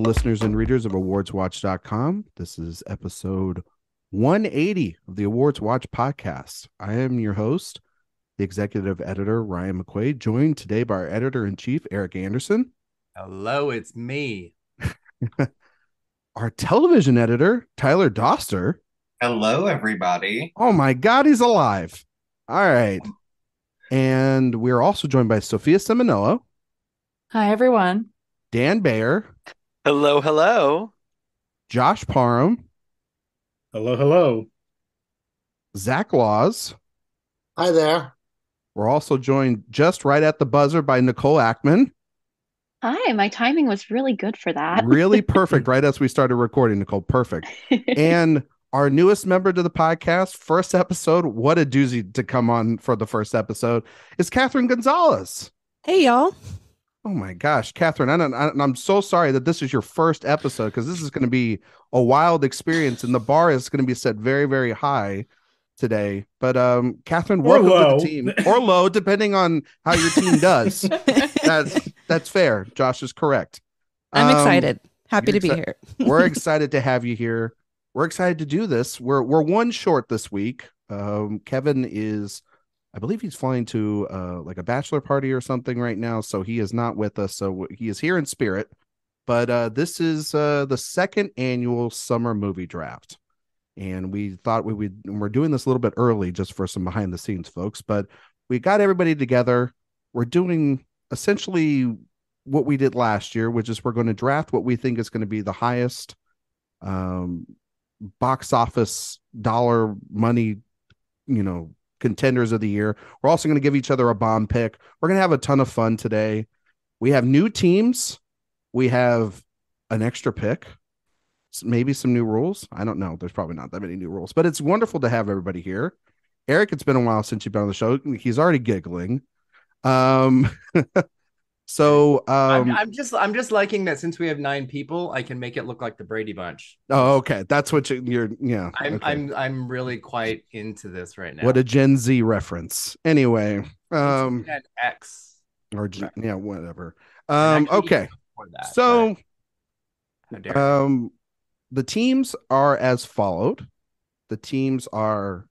listeners and readers of AwardsWatch.com. This is episode 180 of the Awards Watch Podcast. I am your host, the executive editor, Ryan McQuade, joined today by our editor-in-chief, Erik Anderson. Hello, it's me. Our television editor, Tyler Doster. Hello, everybody. Oh my God, he's alive. All right. And we're also joined by Sophia Ciminello. Hi, everyone. Dan Bayer. Hello, hello. Josh Parham. Hello, hello. Zach Laws. Hi there. We're also joined just right at the buzzer by Nicole Ackman. Hi, my timing was really good for that. Really perfect right as we started recording, Nicole. Perfect. And our newest member to the podcast, first episode, what a doozy to come on for the first episode, is Catherine Gonzales. Hey, y'all. Oh my gosh, Catherine, I'm so sorry that this is your first episode because this is going to be a wild experience and the bar is going to be set very, very high today. But Catherine, welcome to the team. Or low, depending on how your team does. That's fair. Josh is correct. I'm excited. Happy to be here. We're excited to have you here. We're excited to do this. We're one short this week. Kevin is, I believe he's flying to like a bachelor party or something right now, so he is not with us. So he is here in spirit. But this is the second annual summer movie draft. And we thought we're doing this a little bit early just for some behind the scenes folks, but we got everybody together. We're doing essentially what we did last year, which is we're going to draft what we think is going to be the highest box office dollar money, contenders of the year. We're also going to give each other a bomb pick. We're going to have a ton of fun today. We have new teams. We have an extra pick, maybe some new rules. I don't know. There's probably not that many new rules, but it's wonderful to have everybody here. Erik, it's been a while since you've been on the show. He's already giggling. So I'm just liking that since we have 9 people, I can make it look like the Brady Bunch. Oh, okay. That's what you're. Yeah. I'm really quite into this right now. What a Gen Z reference. Anyway, Gen X or yeah, whatever. Actually, Okay. that, so, the teams are as followed. The teams are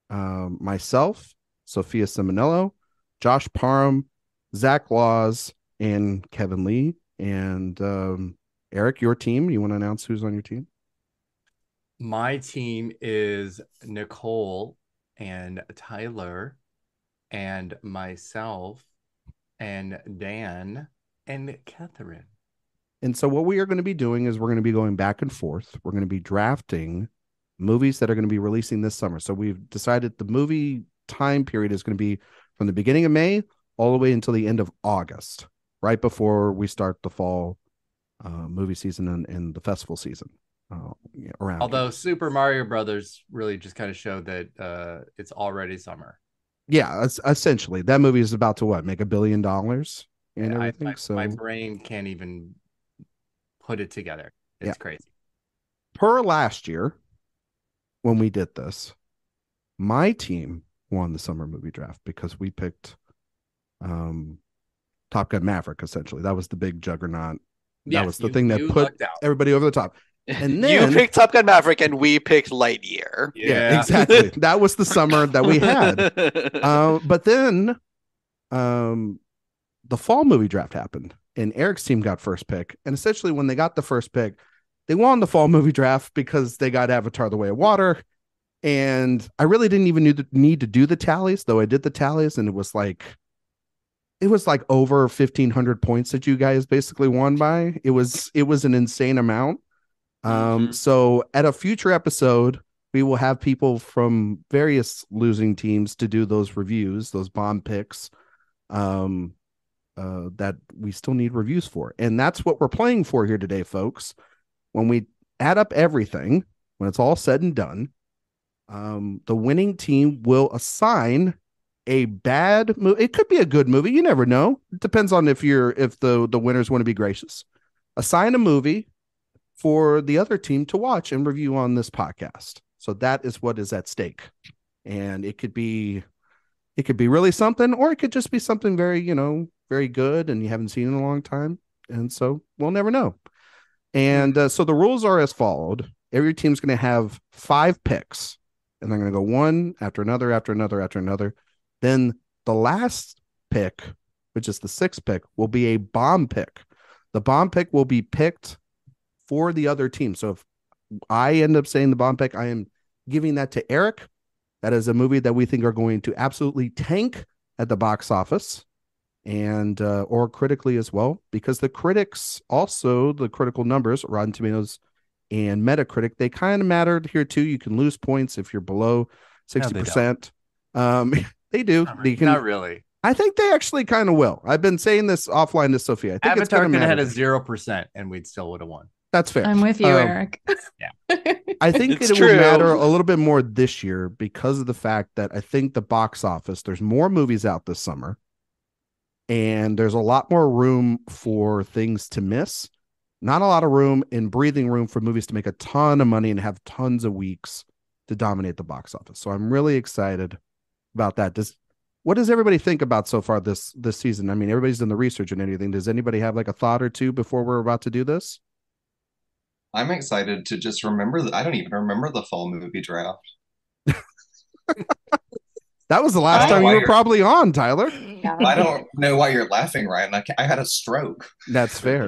myself, Sophia Ciminello, Josh Parham, Zach Laws, and Kevin Lee. And Erik, your team, you want to announce who's on your team? My team is Nicole and Tyler and myself and Dan and Catherine. And so what we are going to be doing is we're going to be going back and forth. We're going to be drafting movies that are going to be releasing this summer. So we've decided the movie time period is going to be from the beginning of May all the way until the end of August, right before we start the fall movie season and the festival season around. Although Super Mario Brothers really just kind of showed that it's already summer. Yeah, essentially. That movie is about to make $1 billion and everything. My brain can't even put it together. It's crazy. Per last year, when we did this, my team won the summer movie draft because we picked Top Gun Maverick. Essentially, that was the big juggernaut. Yes, that was the thing that put out everybody over the top. And then you picked Top Gun Maverick and we picked Lightyear. Yeah, exactly. That was the summer that we had. But then the fall movie draft happened and Erik's team got first pick. And essentially when they got the first pick, they won the fall movie draft because they got Avatar: The Way of Water. And I really didn't even need to do the tallies, though I did the tallies, and it was like over 1,500 points that you guys basically won by. It was an insane amount. So at a future episode, we will have people from various losing teams to do those reviews, those bomb picks that we still need reviews for. And that's what we're playing for here today, folks. When we add up everything, when it's all said and done, the winning team will assign a bad movie. It could be a good movie. You never know. It depends on if the winners want to be gracious. Assign a movie for the other team to watch and review on this podcast. So that is what is at stake. And it could be really something, or it could just be something very, very good and you haven't seen in a long time. And so we'll never know. And so the rules are as followed. Every team's going to have 5 picks, and they're going to go one after another, after another, after another. Then the last pick, which is the 6th pick, will be a bomb pick. The bomb pick will be picked for the other team. So if I end up saying the bomb pick, I am giving that to Eric. That is a movie that we think are going to absolutely tank at the box office and or critically as well, because the critics also, the critical numbers, Rotten Tomatoes and Metacritic, they kind of mattered here too. You can lose points if you're below 60%. They do. Not really. I think they actually kind of will. I've been saying this offline to Sophia. I think Avatar could have had a matter. 0% and we'd still would have won. That's fair. I'm with you, Eric. I think It's it true. will matter a little bit more this year because of the fact that I think the box office, there's more movies out this summer and there's a lot more room for things to miss. Not a lot of room in breathing room for movies to make a ton of money and have tons of weeks to dominate the box office. So I'm really excited about that. What does everybody think about so far this season? I mean, everybody's done the research and anything. Does anybody have like a thought or two before we're about to do this? I'm excited to just remember I don't even remember the fall movie draft. That was the last time you were probably on, Tyler. I don't know why you're laughing, Ryan. I had a stroke. That's fair.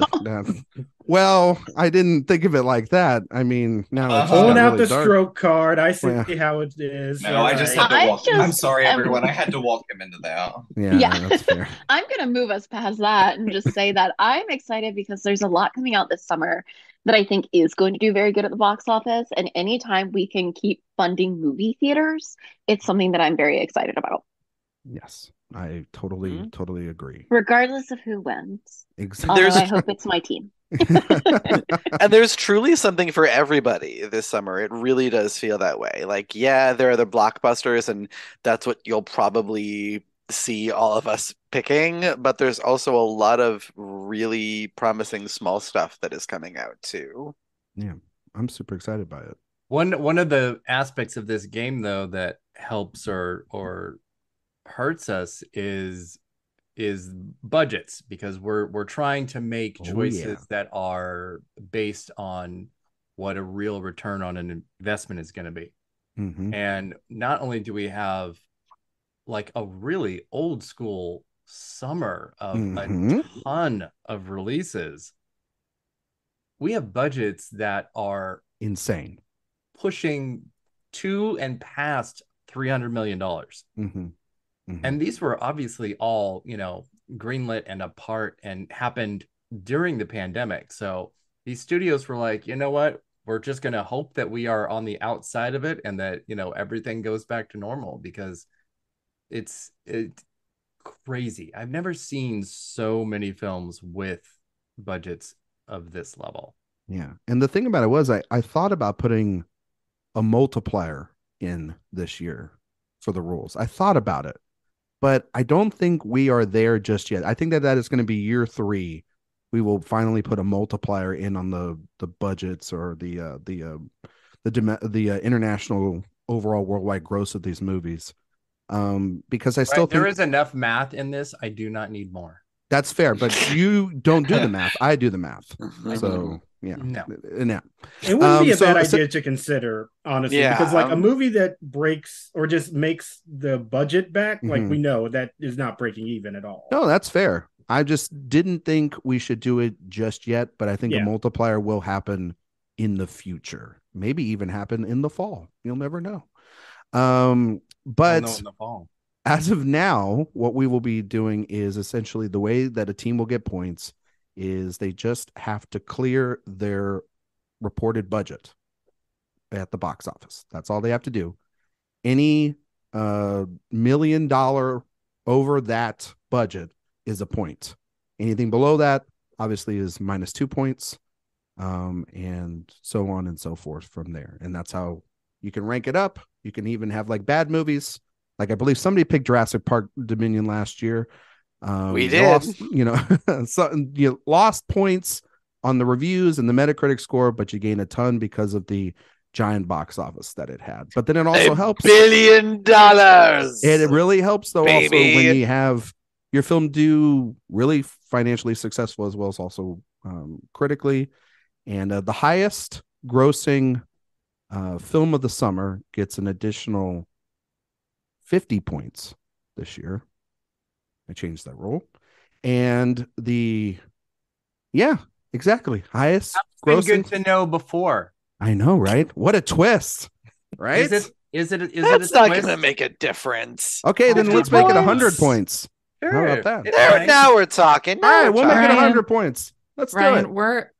Well, I didn't think of it like that. I mean, now it's Pulling got out really the dark. stroke card. I see Yeah. how it is. No, I just had to I walk. just- I'm sorry, everyone. I had to walk him into that. Yeah, that's fair. I'm going to move us past that and just say that I'm excited because there's a lot coming out this summer that I think is going to do very good at the box office. And anytime we can keep funding movie theaters, it's something that I'm very excited about, Yes, I totally agree. regardless of who wins. Exactly. Although I hope it's my team. And there's truly something for everybody this summer. It really does feel that way. Like, yeah, there are the blockbusters, and that's what you'll probably see all of us picking, but there's also a lot of really promising small stuff that is coming out too. Yeah, I'm super excited by it. One of the aspects of this game, though, that helps or hurts us is budgets, because we're trying to make choices that are based on what a real return on an investment is going to be. Mm-hmm. And not only do we have like a really old school summer of a ton of releases, we have budgets that are insane, pushing to and past $300 million. And these were obviously all, greenlit and apart and happened during the pandemic. So these studios were like, you know what? We're just going to hope that we are on the outside of it and that, everything goes back to normal, because it's crazy. I've never seen so many films with budgets of this level. Yeah. And the thing about it was I thought about putting a multiplier in this year for the rules. I thought about it, but I don't think we are there just yet. I think that is going to be year 3. We will finally put a multiplier in on the budgets or the international overall worldwide gross of these movies. Because I still think there is enough math in this. I do not need more. That's fair, but you don't do the math. I do the math. So yeah, No. It wouldn't be a bad idea to consider, honestly, because like a movie that breaks or just makes the budget back, like we know that is not breaking even at all. No, that's fair. I just didn't think we should do it just yet, but I think a multiplier will happen in the future. Maybe even happen in the fall. You'll never know. But in the fall. As of now, what we will be doing is essentially the way that a team will get points is they just have to clear their reported budget at the box office. That's all they have to do. Any $1 million over that budget is a point. Anything below that obviously is minus 2 points, and so on and so forth from there. And that's how you can rank it up. You can even have like bad movies. Like I believe somebody picked Jurassic Park Dominion last year. We did. Lost, so you lost points on the reviews and the Metacritic score, but you gain a ton because of the giant box office that it had. But then it also helps. $1 billion. It really helps though, baby. also when you have your film do really financially successful as well as also critically. And the highest grossing film of the summer gets an additional 50 points this year. I changed that rule. And exactly. Highest That's grossing. been good to know before. I know, right? What a twist, right? Is it That's not going to make a difference. Okay, then let's make it 100 points. Sure. How about that? Now we're talking. All right, we'll make it 100 points. Let's do it.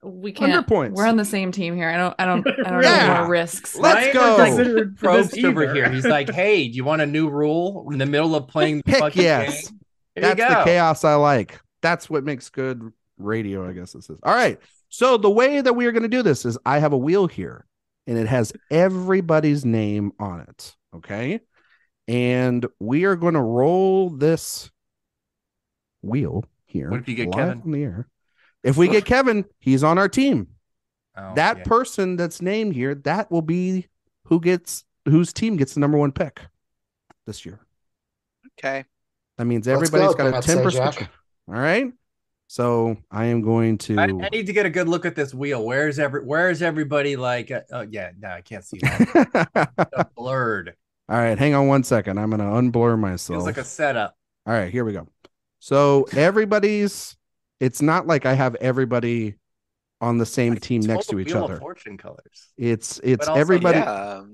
We can't. 100 points. We're on the same team here. I don't Yeah. know more risks. Let's go. Like probes over here. He's like, hey, do you want a new rule in the middle of playing the fucking yes. game? That's the chaos I like. That's what makes good radio, I guess this is. All right. So the way that we are going to do this is I have a wheel here and it has everybody's name on it. Okay. And we are going to roll this wheel here. What if you get live Kevin? On the air. If we get Kevin, he's on our team. Oh, that person that's named here, that will be whose team gets the number one pick this year. Okay. That means everybody's got a 10%. All right. So I am going to. I need to get a good look at this wheel. Where's everybody? Like, no, I can't see that. Blurred. All right, hang on 1 second. I'm going to unblur myself. Feels like a setup. All right, here we go. So it's not like I have everybody on the same team next to each other. Fortune colors. It's everybody,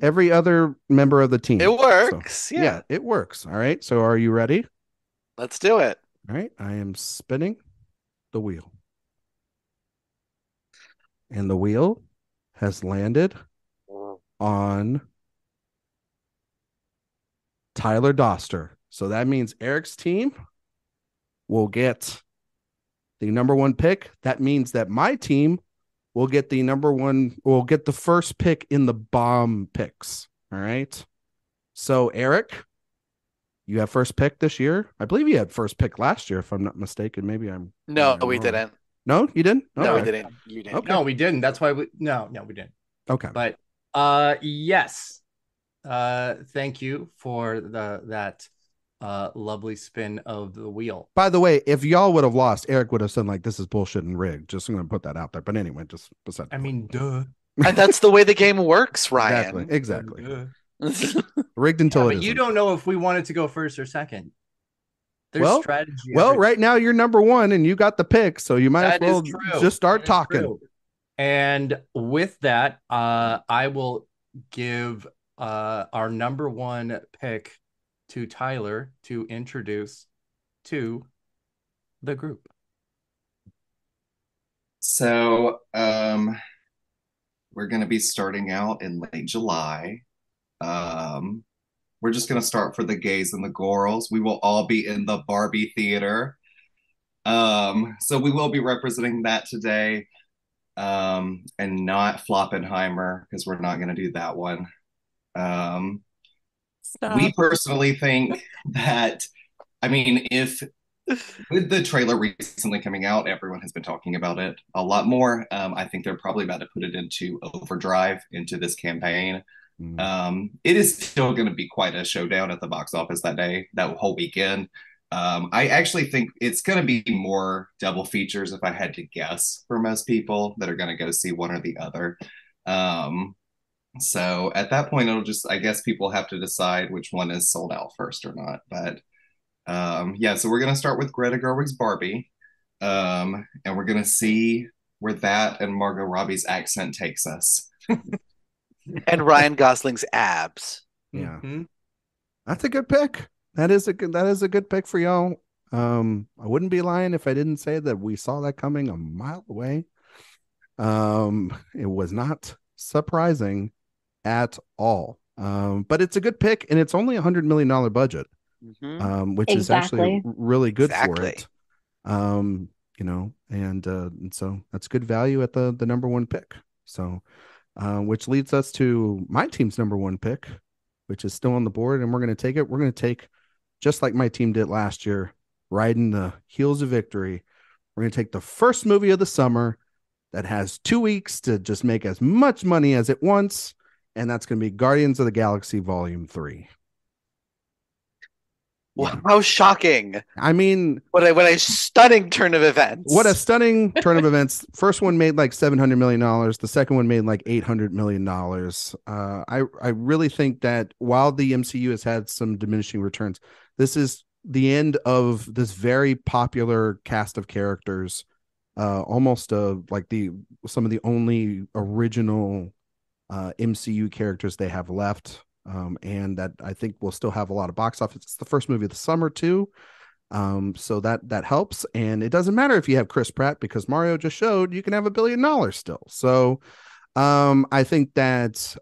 every other member of the team. It works. So, yeah, it works. All right. So are you ready? Let's do it. All right. I am spinning the wheel. And the wheel has landed on Tyler Doster. So that means Erik's team will get the number one pick. That means that my team will get the first pick in the bomb picks. All right. So Erik, you have first pick this year. I believe you had first pick last year, if I'm not mistaken. Maybe I'm. No, we didn't. No, you didn't? No, we didn't. You didn't. Okay. No, we didn't. That's why we didn't. Okay. But yes. Thank you for that lovely spin of the wheel. By the way, if y'all would have lost, Erik would have said like, this is bullshit and rigged. Just I'm going to put that out there. But anyway, just beside. I mean, duh. And that's the way the game works, Ryan. Exactly. Rigged until it but you don't know if we wanted to go first or second. There's strategy. Well, right now you're number one and you got the pick, so you might as well just start talking. True. And with that, I will give our number one pick to Tyler to introduce to the group. So we're going to be starting out in late July. We're just going to start for the gays and the girls. We will all be in the Barbie theater. So we will be representing that today, and not Floppenheimer, because we're not going to do that one. We personally think that, I mean, if with the trailer recently coming out, everyone has been talking about it a lot more. I think they're probably about to put it into overdrive into this campaign. It is still going to be quite a showdown at the box office that whole weekend. I actually think it's going to be more double features, if I had to guess, for most people that are going to go see one or the other. So at that point, it'll just, I guess people have to decide which one is sold out first or not. But so we're going to start with Greta Gerwig's Barbie. And we're going to see where that and Margot Robbie's accent takes us. And Ryan Gosling's abs. Yeah. Mm-hmm. That's a good pick. That is a good pick for y'all. I wouldn't be lying if I didn't say that we saw that coming a mile away. It was not surprising at all. But it's a good pick, and it's only $100 million budget, which is actually really good for it. And so that's good value at the number one pick. So, which leads us to my team's number one pick, which is still on the board, and we're going to take it. We're going to take, just like my team did last year, riding the heels of victory. We're going to take the first movie of the summer that has 2 weeks to just make as much money as it wants, and that's going to be Guardians of the Galaxy Volume 3. Wow, how shocking. I mean, what a stunning turn of events. What a stunning turn of events. First one made like $700 million. The second one made like $800 million. I really think that while the MCU has had some diminishing returns, this is the end of this very popular cast of characters. Almost like some of the only original MCU characters they have left. And that I think will still have a lot of box office. It's the first movie of the summer too. So that helps. And it doesn't matter if you have Chris Pratt, because Mario just showed you can have $1 billion still. So I think that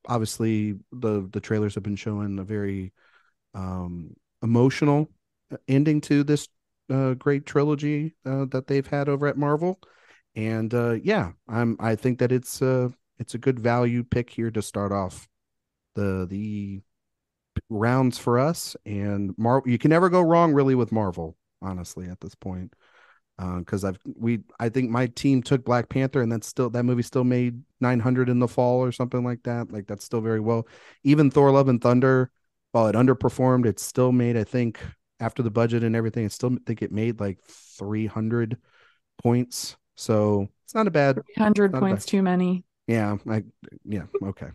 obviously the trailers have been showing a very emotional ending to this great trilogy that they've had over at Marvel. And I think that it's a good value pick here to start off the rounds for us. And you can never go wrong really with Marvel, honestly, at this point, because I think my team took Black Panther, and that movie still made 900 in the fall or something like that. Like, that's still very well. Even Thor Love and Thunder, while it underperformed, it still made, I think, after the budget and everything, I think it made like 300 points. So it's not a bad 300 points too many. Yeah. Okay.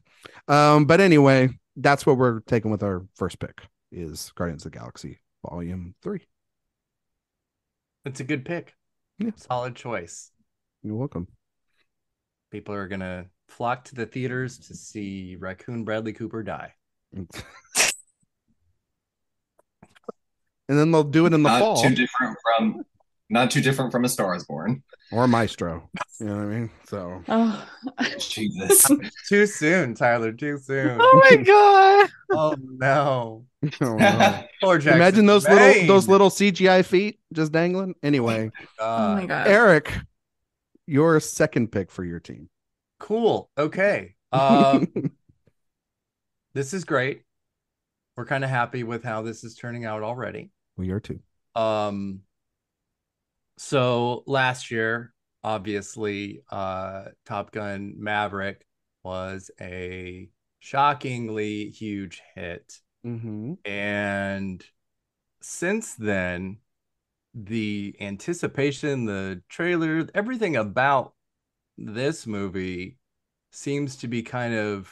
But anyway, that's what we're taking with our first pick, is Guardians of the Galaxy Volume 3. It's a good pick. Yeah. Solid choice. You're welcome. People are going to flock to the theaters to see Raccoon Bradley Cooper die. And then they'll do it in the fall. Not too different from A Star Is Born. Or Maestro. You know what I mean? So. Oh. Jesus. Too soon, Tyler. Too soon. Oh my God. Oh no. Oh, no. Poor Jackson. Imagine those little CGI feet just dangling. Anyway. Oh my God. Eric, your second pick for your team. Cool. Okay. This is great. We're kind of happy with how this is turning out already. We are too. So last year, obviously, Top Gun Maverick was a shockingly huge hit. Mm-hmm. And since then, the anticipation, the trailer, everything about this movie seems to be kind of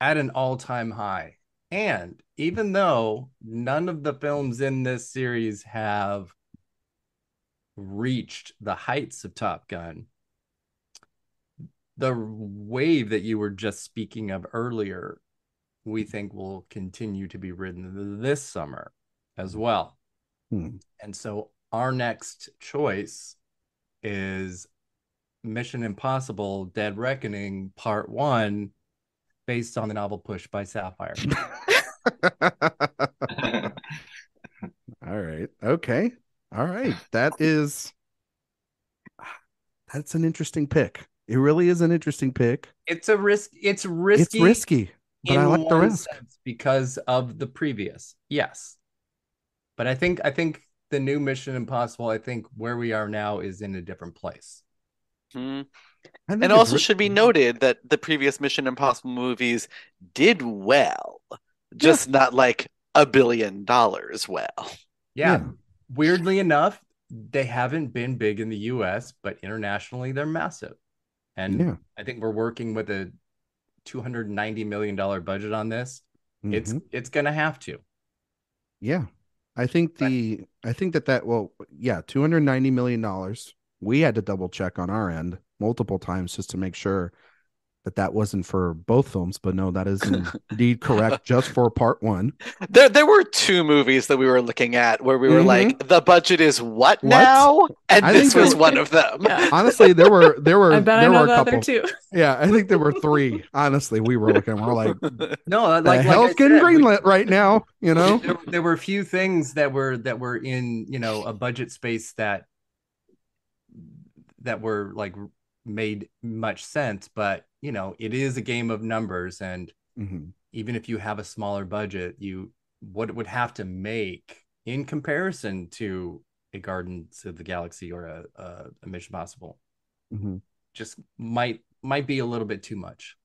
at an all-time high. And even though none of the films in this series have reached the heights of Top Gun, the wave that you were just speaking of earlier, we think will continue to be ridden this summer as well. And so our next choice is Mission Impossible Dead Reckoning Part 1, based on the novel Push by Sapphire. All right. Okay. All right. That's an interesting pick. It really is an interesting pick. It's risky. It's risky, but I like the risk because of the previous. Yes. But I think the new Mission Impossible, I think where we are now is in a different place. And also should be noted that the previous Mission Impossible movies did well, just not like $1 billion well. Yeah. Weirdly enough, they haven't been big in the US, but internationally they're massive. And I think we're working with a $290 million budget on this. Mm-hmm. It's gonna have to. Yeah. I think $290 million. We had to double check on our end multiple times just to make sure that wasn't for both films, but no, that is indeed correct, just for Part 1. There were 2 movies that we were looking at where we were like, the budget is what now? And this was one of them. Yeah. Honestly, there were I bet I know a the couple other 2. Yeah, I think there were 3. Honestly, we were looking. We're like, no, like hell's getting greenlit right now. You know, there were a few things that were in a budget space that were like made much sense, but it is a game of numbers, and even if you have a smaller budget, what it would have to make in comparison to a Guardians of the Galaxy or a Mission Impossible just might be a little bit too much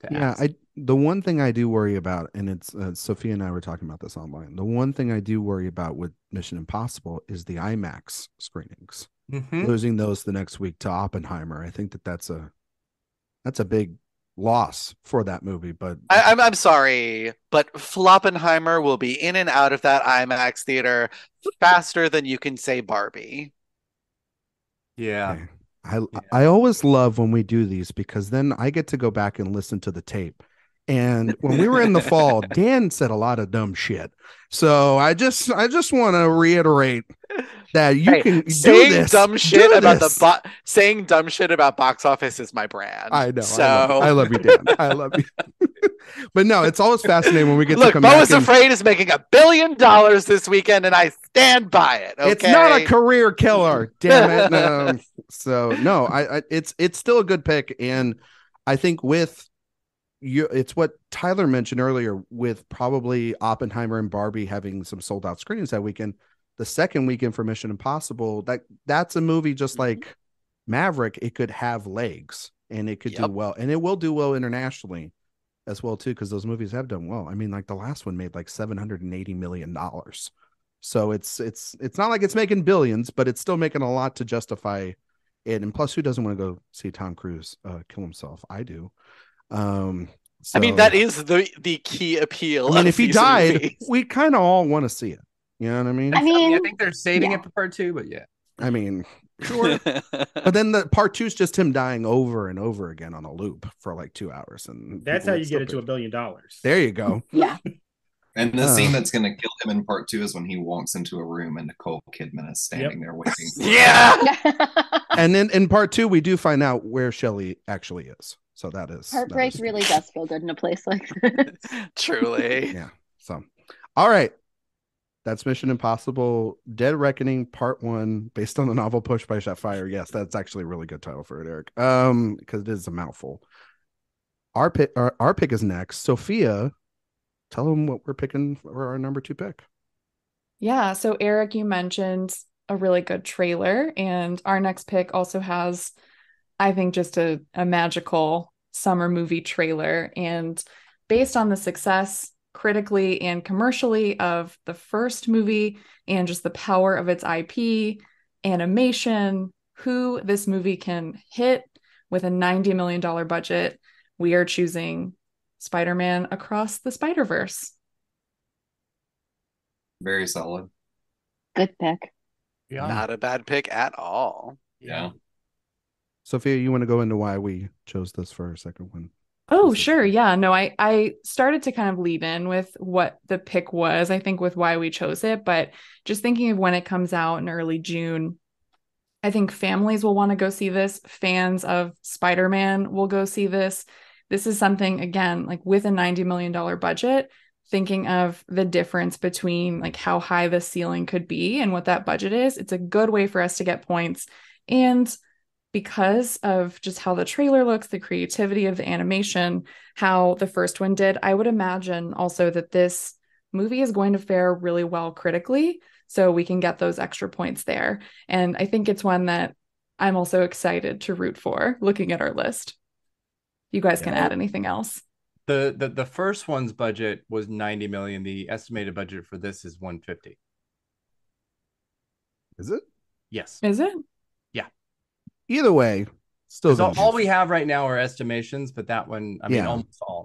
to ask. the one thing I do worry about, and it's Sophia and I were talking about this online. The one thing I do worry about with Mission Impossible is the IMAX screenings. Losing those the next week to Oppenheimer. I think that's a big loss for that movie. But I'm sorry, but Floppenheimer will be in and out of that IMAX theater faster than you can say Barbie. Yeah. Okay. I always love when we do these because then I get to go back and listen to the tape. And when we were in the fall, Dan said a lot of dumb shit. So I just want to reiterate that you can saying do this. Dumb shit about saying dumb shit about box office is my brand. I know. So I love you, Dan. I love you. But no, it's always fascinating when we get to come back. Beau is Afraid is making $1 billion this weekend, and I stand by it. Okay? It's not a career killer, damn it. So no, it's still a good pick, and I think with you, it's what Tyler mentioned earlier with probably Oppenheimer and Barbie having some sold out screenings that weekend. The second weekend for Mission Impossible, that's a movie just like Maverick. It could have legs, and it could do well, and it will do well internationally as well too, because those movies have done well. I mean, like the last one made like $780 million. So it's not like it's making billions, but it's still making a lot to justify it. And plus, who doesn't want to go see Tom Cruise kill himself? I do. So, I mean, that is the key appeal. I mean, if he died, movies. we kind of all want to see it. You know what I mean? I mean, I think they're saving it for part 2, but yeah. I mean, sure. But then the part 2 is just him dying over and over again on a loop for like 2 hours, and that's how you get it to $1 billion. There you go. Yeah. And the scene that's going to kill him in part 2 is when he walks into a room and Nicole Kidman is standing there waiting. Yeah. And then in part 2, we do find out where Shelley actually is. So that is heartbreak really does feel good in a place like this. Truly. Yeah. So, all right. That's Mission Impossible Dead Reckoning Part 1, based on the novel Push by Jetfire. Yes, that's actually a really good title for it, Eric. Because it is a mouthful. Our pick is next. Sophia, tell them what we're picking for our number 2 pick. Yeah, so Eric, you mentioned a really good trailer, and our next pick also has, I think, just a magical summer movie trailer. And based on the success critically and commercially of the first movie and just the power of its IP, animation, who this movie can hit with a $90 million budget, we are choosing Spider-Man Across the Spider-Verse. Very solid. Good pick. Yeah. Not a bad pick at all. Yeah. Sophia, you want to go into why we chose this for our second one? Oh, sure. Yeah, no, I started to kind of lead in with what the pick was, I think, with why we chose it. But just thinking of when it comes out in early June, I think families will want to go see this. Fans of Spider-Man will go see this. This is something, again, like with a $90 million budget, thinking of the difference between like how high the ceiling could be and what that budget is. It's a good way for us to get points. And because of just how the trailer looks, the creativity of the animation, how the first one did, I would imagine also that this movie is going to fare really well critically, so we can get those extra points there. And I think it's one that I'm also excited to root for, looking at our list. You guys can add anything else. The first one's budget was 90 million. The estimated budget for this is 150. Is it? Yes. Is it? Either way, still all we have right now are estimations, but that one, I mean,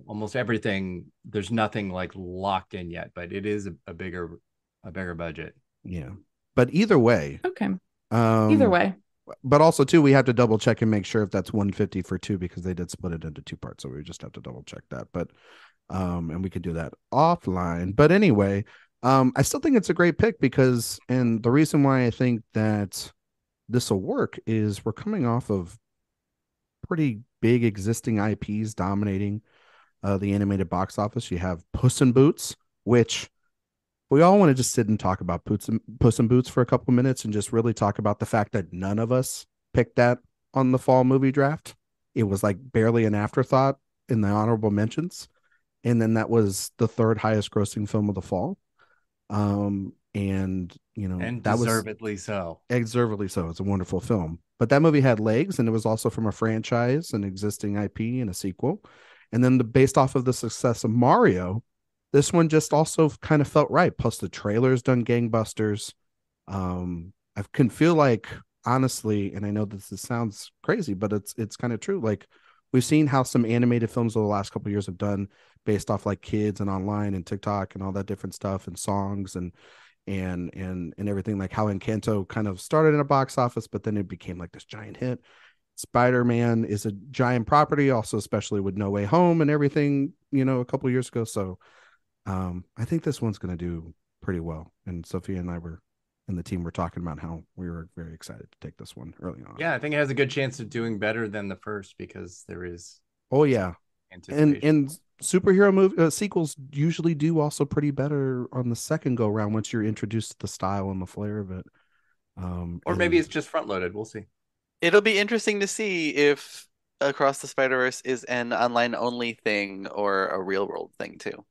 almost everything, there's nothing like locked in yet, but it is a bigger budget. Yeah. But either way. Okay. Either way. But also too, we have to double check and make sure if that's 150 for 2, because they did split it into 2 parts. So we just have to double check that. But and we could do that offline. But anyway, I still think it's a great pick because, and the reason why I think that this will work is we're coming off of pretty big existing IPs dominating the animated box office. You have Puss in Boots, which we all want to just sit and talk about Puss in Boots for a couple minutes and just really talk about the fact that none of us picked that on the fall movie draft. It was like barely an afterthought in the honorable mentions. And then that was the 3rd highest grossing film of the fall. And you know, and that deservedly so. Deservedly so. It's a wonderful film. But that movie had legs, and it was also from a franchise, an existing IP, and a sequel. And then based off of the success of Mario, this one just also kind of felt right. Plus the trailer's done gangbusters. I can feel like, honestly, and I know this sounds crazy, but it's kind of true. Like, we've seen how some animated films over the last couple of years have done based off like kids and online and TikTok and all that different stuff and songs and everything, like how Encanto kind of started in a box office, but then it became like this giant hit. Spider-Man is a giant property also, especially with No Way Home and everything, a couple of years ago. So I think this one's going to do pretty well. And Sophia and I and the team were talking about how we were very excited to take this one early on. Yeah, I think it has a good chance of doing better than the first because there is. Oh yeah, and superhero movie sequels usually do also pretty better on the second go round once you're introduced to the style and the flair of it. Or maybe it's just front loaded. We'll see. It'll be interesting to see if Across the Spider-Verse is an online only thing or a real world thing too.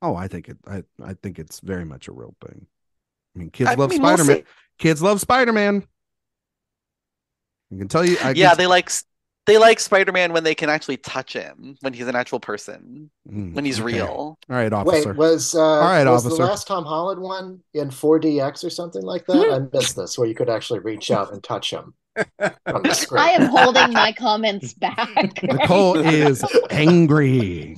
Oh, I think it's very much a real thing. I mean, kids love Spider-Man. We'll kids love Spider-Man. I can tell you. They like Spider-Man when they can actually touch him, when he's an actual person, when he's real. All right, officer. Wait, was the last Tom Holland one in 4DX or something like that? I missed this, where you could actually reach out and touch him on the screen. I am holding my comments back. Nicole is angry.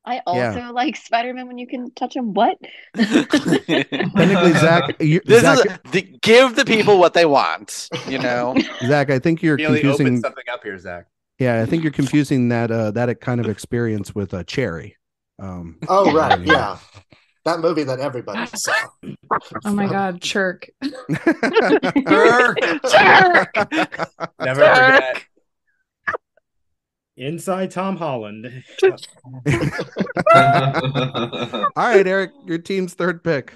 I also like Spider-Man when you can touch him. What? Technically, Zach, give the people what they want. Zach, I think you're confusing open something up here, Zach. Yeah, I think you're confusing that kind of experience with a Cherry. Oh right, yeah, that movie that everybody saw. Oh my God, Chirk. Chirk. Never forget. Inside Tom Holland. All right, Eric, your team's third pick.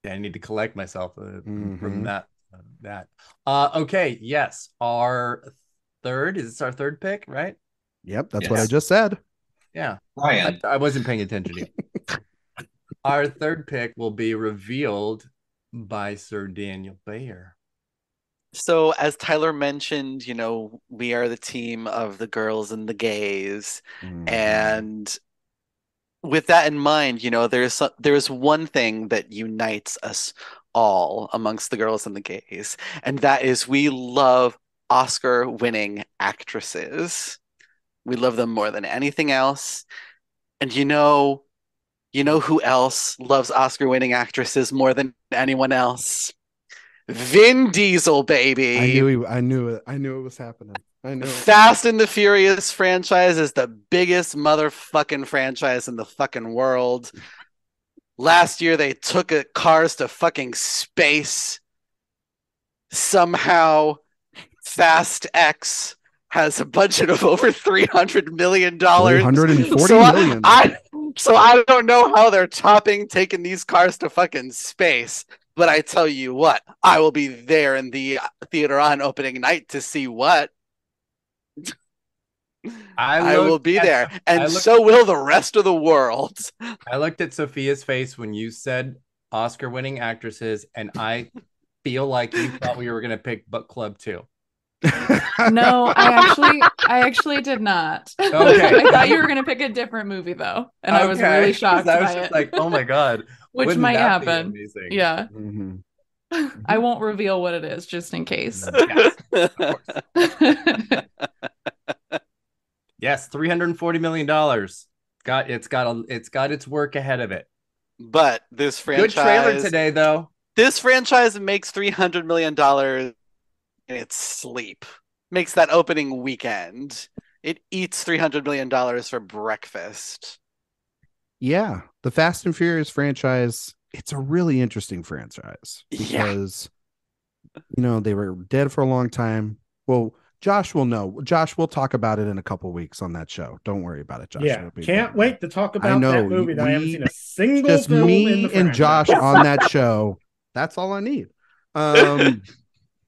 Yeah, I need to collect myself from that. Okay, yes. Our third, is this our third pick, right? Yep, that's what I just said. Yeah. Ryan. I wasn't paying attention to you. Our third pick will be revealed by Sir Daniel Bayer. So as Tyler mentioned, we are the team of the girls and the gays. And with that in mind, there's one thing that unites us all amongst the girls and the gays. And that is we love Oscar-winning actresses. We love them more than anything else. And you know who else loves Oscar-winning actresses more than anyone else? Vin Diesel, baby. I knew it was happening. I knew it. Fast and the Furious franchise is the biggest motherfucking franchise in the fucking world. Last year they took cars to fucking space. Somehow Fast X has a budget of over $300 million. $340 million. So I don't know how they're taking these cars to fucking space. But I tell you what, I will be there in the theater on opening night to see what. I will be there. And so will the rest of the world. I looked at Sophia's face when you said Oscar-winning actresses, and I feel like you thought we were going to pick Book Club too. No, I actually did not. Okay. I thought you were going to pick a different movie though. And I was really shocked I was by just it. like, oh my God. Which might happen. Yeah. Mm-hmm. I won't reveal what it is just in case. Yes, of course. Yes, $340 million. It's got its work ahead of it. But this franchise, good trailer today, though. This franchise makes $300 million in its sleep. Makes that opening weekend. It eats $300 million for breakfast. Yeah, the Fast and Furious franchise, it's a really interesting franchise because, they were dead for a long time. Well, Josh will know. Josh, we'll talk about it in a couple weeks on that show. Don't worry about it, Josh. Yeah, can't wait to talk about that movie that I haven't seen a single just film me in the and Josh on that show. That's all I need. No,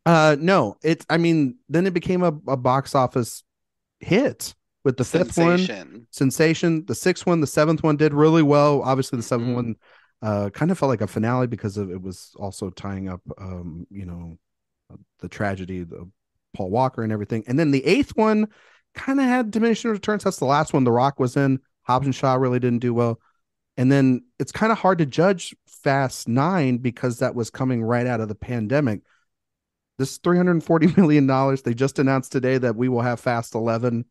then it became a box office hit. With the fifth one, Sensation, the sixth one, the seventh one did really well. Obviously, the seventh one kind of felt like a finale because it was also tying up, the tragedy of Paul Walker and everything. And then the eighth one kind of had diminishing returns. That's the last one The Rock was in. Hobbs and Shaw really didn't do well. And then it's kind of hard to judge Fast 9 because that was coming right out of the pandemic. This $340 million, they just announced today that we will have Fast 11,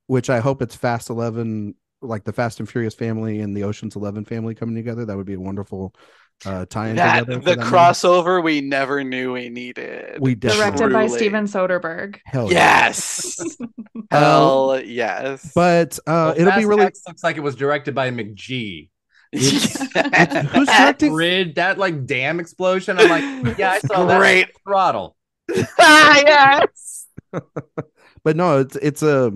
which I hope it's Fast 11, like the Fast and Furious family and the Ocean's 11 family coming together. That would be a wonderful tie-in together. The crossover we never knew we needed. Directed by Steven Soderbergh. Hell yes. Hell yes. But it'll be really... looks like it was directed by McGee. Who's directing that like dam explosion? I'm like, yeah, I saw great that. Throttle. Yes. But no, it's a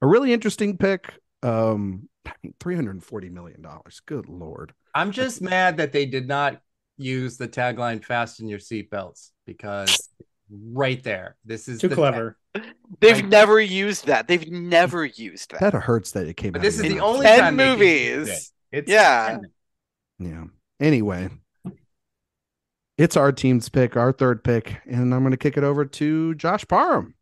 really interesting pick. $340 million. Good Lord. I'm just mad that they did not use the tagline "Fasten your seatbelts" because right there, this is too clever. They've never used that. They've never used that. That hurts that it came but out. This is the only 10 time movies. It's yeah. 10. Yeah. Anyway, it's our team's pick, our third pick, and I'm going to kick it over to Josh Parham.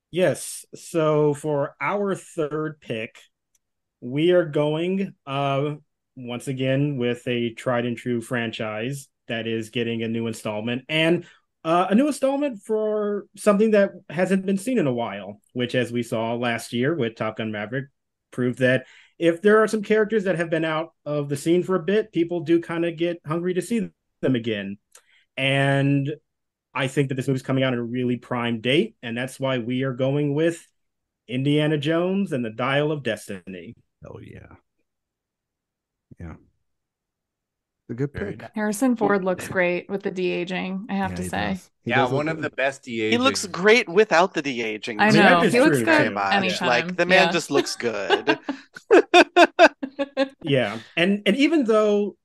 Yes. So for our third pick, we are going once again with a tried and true franchise that is getting a new installment, and a new installment for something that hasn't been seen in a while, which, as we saw last year with Top Gun Maverick, proved that if there are some characters that have been out of the scene for a bit, people do kind of get hungry to see them again. And I think that this movie's coming out at a really prime date, and that's why we are going with Indiana Jones and the Dial of Destiny. Oh, yeah. Yeah. A good pick. Harrison Ford looks great with the de-aging, I have to say. One of the best de-aging. He looks great without the de-aging. I know. He looks good anytime. Like, the man just looks good. Yeah. And even though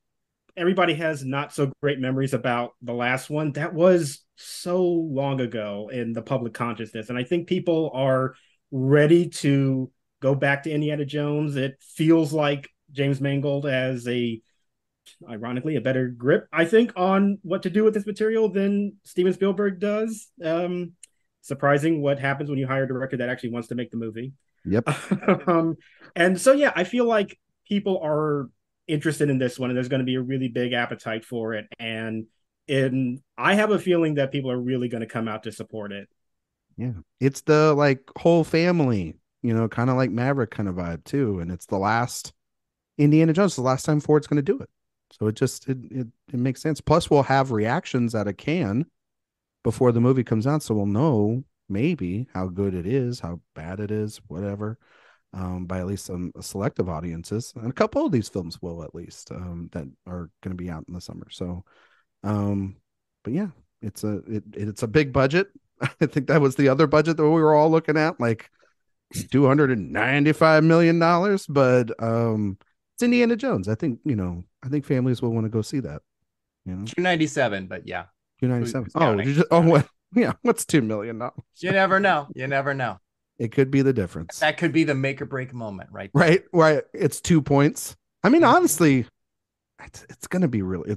everybody has not so great memories about the last one, that was so long ago in the public consciousness. And I think people are ready to go back to Indiana Jones. It feels like James Mangold has ironically, a better grip, I think, on what to do with this material than Steven Spielberg does. Surprising what happens when you hire a director that actually wants to make the movie. Yep. And so, yeah, I feel like people are interested in this one, and there's going to be a really big appetite for it. And I have a feeling that people are really going to come out to support it. Yeah. It's the like whole family, kind of like Maverick kind of vibe too. And it's the last Indiana Jones, the last time Ford's going to do it. So it makes sense. Plus, we'll have reactions out of Cannes before the movie comes out, so we'll know maybe how good it is, how bad it is, whatever, by at least some selective audiences. And a couple of these films will, at least, that are going to be out in the summer. So, but yeah, it's a big budget. I think that was the other budget that we were all looking at, like $295 million. But it's Indiana Jones. I think families will want to go see that. 297, but yeah. 297. What's $2 million? You never know. You never know. It could be the difference. That could be the make or break moment, right there. Right. It's 2 points. I mean, honestly, it's gonna be a really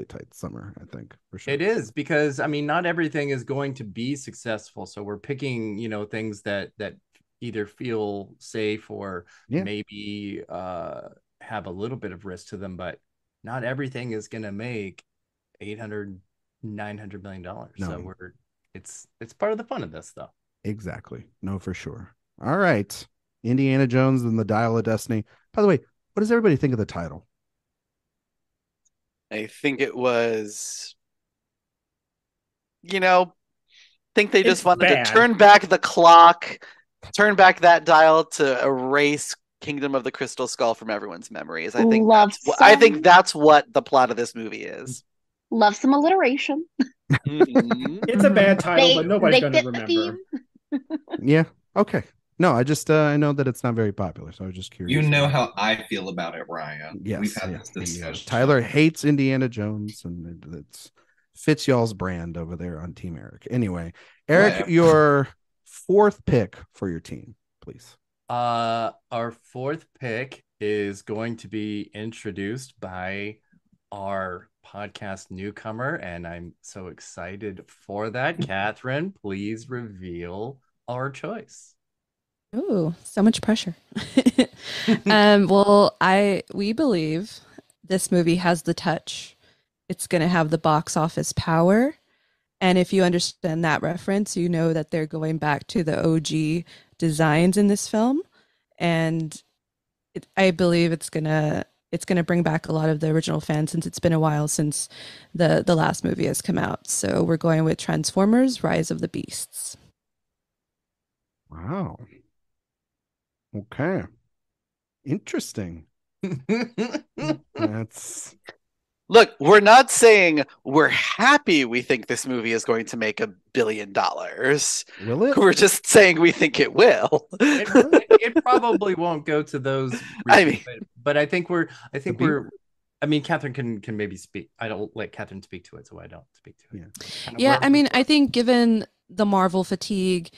tight summer, I think, for sure. It is, because not everything is going to be successful. So we're picking, things that either feel safe or maybe have a little bit of risk to them, but not everything is going to make $800-900 million. No. So it's part of the fun of this, though. Exactly. No, for sure. All right. Indiana Jones and the Dial of Destiny. By the way, what does everybody think of the title? I think it was, think they just wanted to turn back the clock, turn back that dial to erase Kingdom of the Crystal Skull from everyone's memories. I think that's what the plot of this movie is. Love some alliteration. It's a bad title, but nobody's going to remember. Yeah. Okay. No, I just I know that it's not very popular, so I was just curious. You know how I feel about it, Ryan. Yes, we've had this discussion. Tyler hates Indiana Jones, and it fits y'all's brand over there on Team Eric. Anyway, Eric, your fourth pick for your team, please. Our fourth pick is going to be introduced by our podcast newcomer, and I'm so excited for that. Catherine, please reveal our choice. Ooh, so much pressure. Well, we believe this movie has the touch. It's going to have the box office power. And if you understand that reference, you know that they're going back to the OG designs in this film. And I believe it's gonna bring back a lot of the original fans, since it's been a while since the last movie has come out. So we're going with Transformers: Rise of the Beasts. Wow. Okay. Interesting. That's Look, we're not saying we're happy we think this movie is going to make $1 billion. Will it? We're just saying we think it will. It probably won't go to those. I mean, but I think Catherine can maybe speak. I don't let Catherine speak to it, so I don't speak to it. Yeah, I mean, I think given the Marvel fatigue,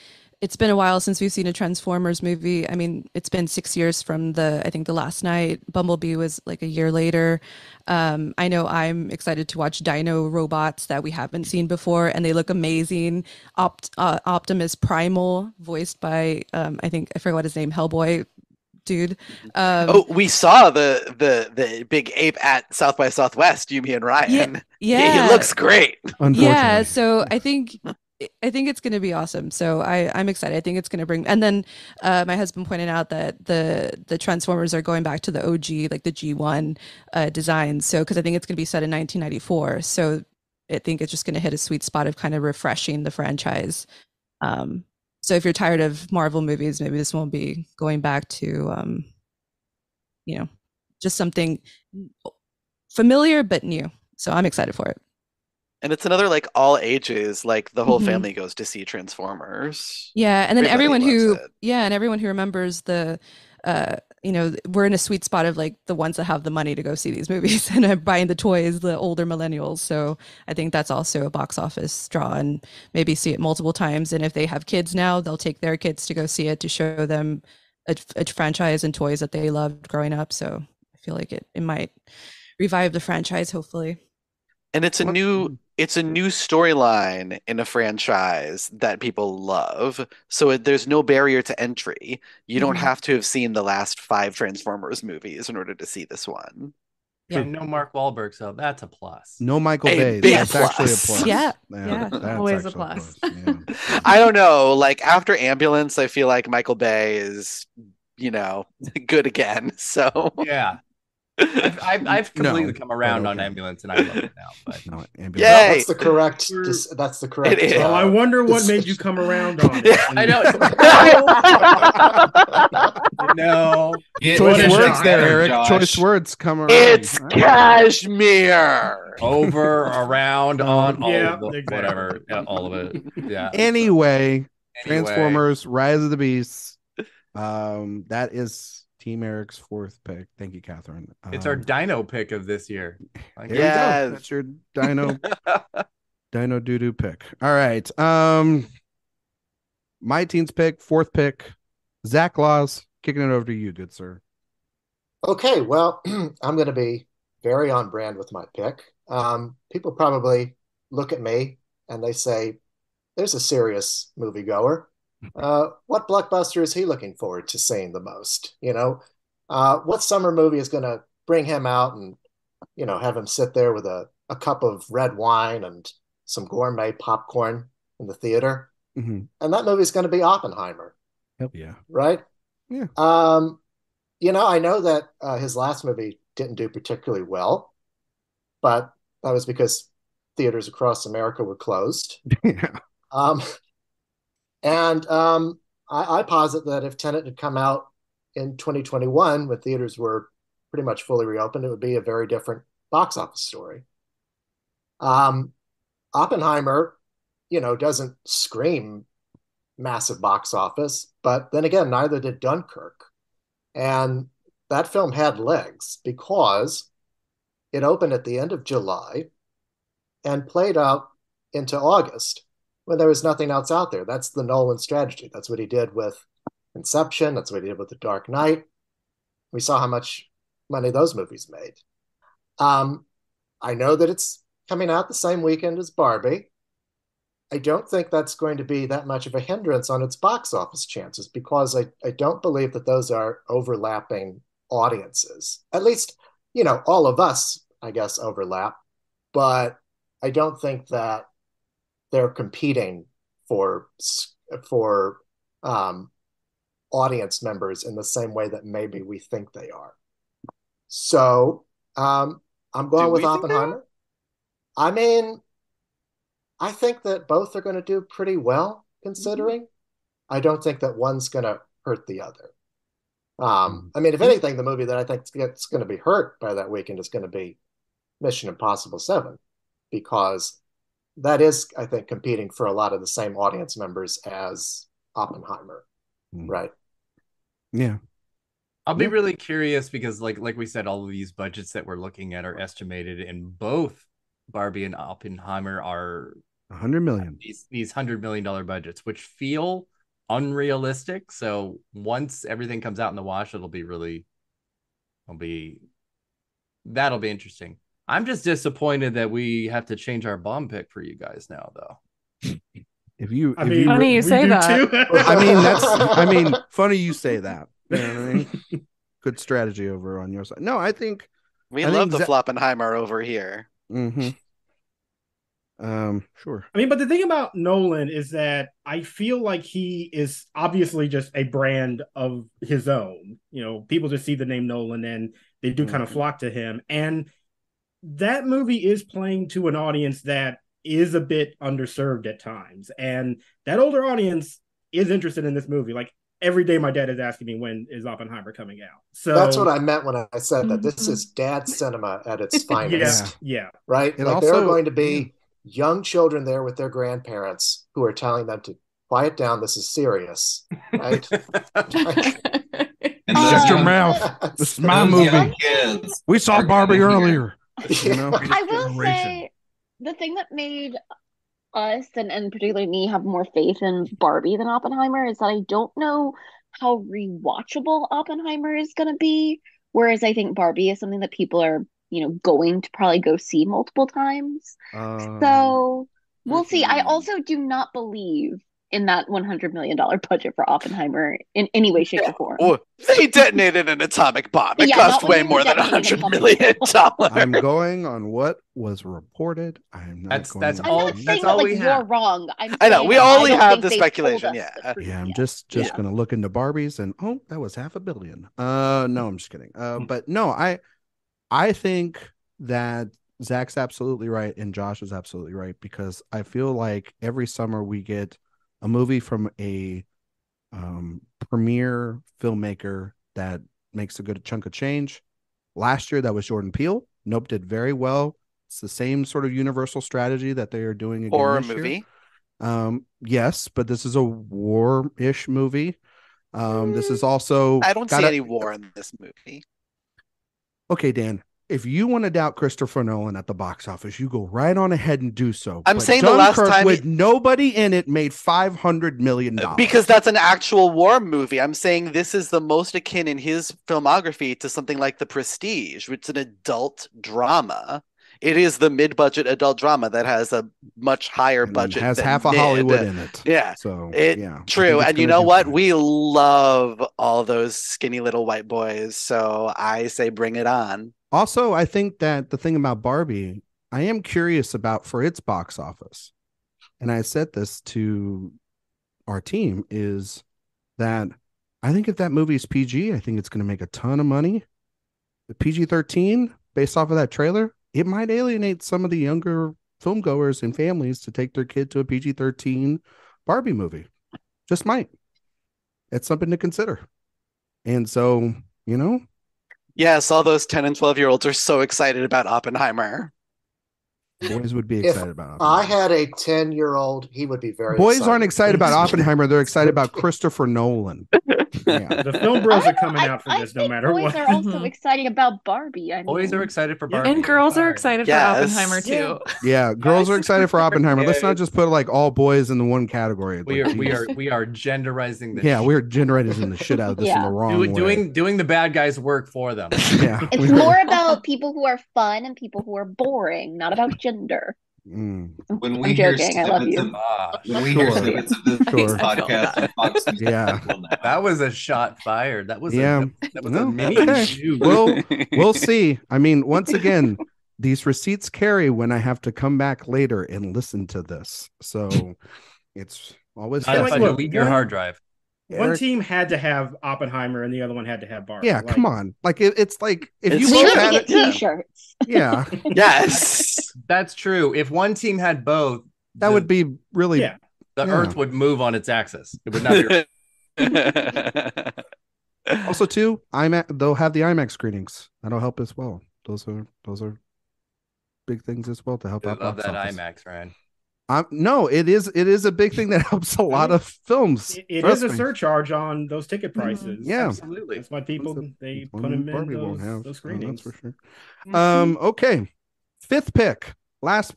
it's been a while since we've seen a Transformers movie. I mean, it's been 6 years from I think the last night. Bumblebee was like a year later. I know I'm excited to watch Dino robots that we haven't seen before, and they look amazing. Optimus Primal, voiced by I forgot what his name, Hellboy dude. We saw the big ape at South by Southwest, you, me, and Ryan. Yeah. He looks great. Yeah, so I think it's going to be awesome. So I'm excited. I think it's going to bring, and then my husband pointed out that the Transformers are going back to the OG, like the G1 design. So, because I think it's going to be set in 1994. So I think it's just going to hit a sweet spot of kind of refreshing the franchise. So if you're tired of Marvel movies, maybe this won't be going back to, just something familiar but new. So I'm excited for it. And it's another like all ages, like the whole family goes to see Transformers. Yeah, and then everyone who everyone remembers the we're in a sweet spot of like the ones that have the money to go see these movies and are buying the toys, the older millennials. So I think that's also a box office draw, and maybe see it multiple times. And if they have kids now, they'll take their kids to go see it to show them a franchise and toys that they loved growing up. So I feel like it might revive the franchise, hopefully. And it's a new storyline in a franchise that people love. So there's no barrier to entry. You don't have to have seen the last 5 Transformers movies in order to see this one. Yeah, no Mark Wahlberg, so that's a plus. No Michael Bay. That's actually a plus. Yeah. That's always a plus. Yeah. I don't know. Like after Ambulance, I feel like Michael Bay is, good again. So yeah. I've completely come around on Ambulance, and I love it now. But no, Ambulance. Well, that's the correct. That's the correct. Well, I wonder what made you come around on it. I know. No. Choice words there, Eric. Josh. Choice words come around. It's cashmere. Over, around, on, all yeah, of it, exactly. whatever. Yeah, all of it. Yeah. Anyway, Transformers: Rise of the Beasts. That is Team Eric's 4th pick. Thank you, Catherine. It's our Dino pick of this year. Yeah, that's your Dino doo-doo pick. All right. My team's pick, 4th pick, Zach Laws. Kicking it over to you, good sir. Okay, well, I'm going to be very on brand with my pick. People probably look at me and they say, "There's a serious moviegoer. What blockbuster is he looking forward to seeing the most? What summer movie is going to bring him out and, have him sit there with a cup of red wine and some gourmet popcorn in the theater?" Mm-hmm. And that movie is going to be Oppenheimer. Hell yeah. Right? Yeah. I know that his last movie didn't do particularly well, but that was because theaters across America were closed. Yeah. I posit that if Tenet had come out in 2021, when theaters were pretty much fully reopened, it would be a very different box office story. Oppenheimer, doesn't scream massive box office, but then again, neither did Dunkirk. And that film had legs because it opened at the end of July and played out into August, when there was nothing else out there. That's the Nolan strategy. That's what he did with Inception. That's what he did with The Dark Knight. We saw how much money those movies made. I know that it's coming out the same weekend as Barbie. I don't think that's going to be that much of a hindrance on its box office chances because I don't believe that those are overlapping audiences. At least, all of us, I guess, overlap, but I don't think that they're competing for audience members in the same way that maybe we think they are. So I'm going with Oppenheimer. I mean, I think that both are going to do pretty well, considering. I don't think that one's going to hurt the other. I mean, if anything, the movie that I think is going to be hurt by that weekend is going to be Mission Impossible 7, because that is, I think, competing for a lot of the same audience members as Oppenheimer, right? Yeah. I'll be really curious because, like we said, all of these budgets that we're looking at are estimated, and both Barbie and Oppenheimer are $100 million. These $100 million budgets, which feel unrealistic. So once everything comes out in the wash, that'll be interesting. I'm just disappointed that we have to change our bomb pick for you guys now, though. Funny you say that. Funny you say that. You know what I mean? Good strategy over on your side. No, I think we love the Floppenheimer over here. Mm-hmm. Sure. I mean, but the thing about Nolan is that I feel like he is obviously just a brand of his own. People just see the name Nolan and they do kind of flock to him. And that movie is playing to an audience that is a bit underserved at times. And that older audience is interested in this movie. Like, every day my dad is asking me, when is Oppenheimer coming out? So that's what I meant when I said that this is dad cinema at its finest. Yeah. Right? And like, there are going to be young children there with their grandparents who are telling them to quiet down. This is serious, right? Shut your mouth. This is my movie. We saw Barbie earlier. I will say the thing that made us and particularly me have more faith in Barbie than Oppenheimer is that I don't know how rewatchable Oppenheimer is going to be, whereas I think Barbie is something that people are going to probably go see multiple times. So we'll see. I also do not believe in that $100 million budget for Oppenheimer in any way, shape, or form. Oh, they detonated an atomic bomb. It cost way more than $100 million. I'm going on what was reported. I'm not saying we have. You're wrong. I know. We only have the speculation. Yeah. I'm just going to look into Barbies and that was $500 million. No, I'm just kidding. But no, I think that Zach's absolutely right and Josh is absolutely right, because I feel like every summer we get a movie from a premier filmmaker that makes a good chunk of change. Last year, that was Jordan Peele. Nope did very well. It's the same sort of universal strategy that they are doing again horror this movie. Year. Yes, but this is a war-ish movie. This is also... I don't see any war in this movie. Okay, Dan. If you want to doubt Christopher Nolan at the box office, you go right on ahead and do so. I'm saying the last time with nobody in it made $500 million. Because that's an actual war movie. I'm saying this is the most akin in his filmography to something like The Prestige, which is an adult drama. It is the mid-budget adult drama that has a much higher budget. Has half of Hollywood in it. Yeah. So true. And you know what? We love all those skinny little white boys. So I say bring it on. Also, I think that the thing about Barbie, I am curious about for its box office, and I said this to our team, is that I think if that movie is PG, I think it's going to make a ton of money. The PG-13, based off of that trailer, it might alienate some of the younger film goers and families to take their kid to a PG-13 Barbie movie. Just might. It's something to consider. And so, yes, all those 10 and 12-year-olds are so excited about Oppenheimer. Boys would be excited about Oppenheimer. I had a 10-year-old, he would be very Boys aren't excited about Oppenheimer. They're excited about Christopher Nolan. Yeah. The film bros are coming out for this no matter what. Boys are also excited about Barbie. Boys are excited for Barbie. And girls are excited for Oppenheimer too. Yeah, girls are excited for Oppenheimer. Let's not just put like all boys in the one category. We are genderizing the we're genderizing the shit out of this in the wrong way. Doing the bad guys' work for them. Yeah. It's more about people who are fun and people who are boring, not about gender. When I'm we hear joking. I love snippets you. when we hear snippets of this Sure. podcast and Fox News, Yeah. we'll know. That was a shot fired. That was Yeah. that was No, a mini okay. shoot. We'll see. I mean, once again, these receipts carry when I have to come back later and listen to this. So it's always Not if I look, delete your hard drive. One Eric- team had to have Oppenheimer and the other one had to have Barbie. Yeah, come on. Like it's like if It's you We both need to had get it, T-shirts. yeah, Yes. That's true. If one team had both, that would be really Yeah. the yeah. Earth would move on its axis. It would not be. Also too, they'll have the IMAX screenings. That'll help as well. Those are big things as well to help I out love box that office. IMAX, Ryan. No, it is a big thing that helps a lot of films. It Trust is a me. surcharge on those ticket prices. Yeah. Absolutely. That's why people they put One them in Barbie won't have. those Oh, screenings. that's for sure. Okay. Fifth pick. Last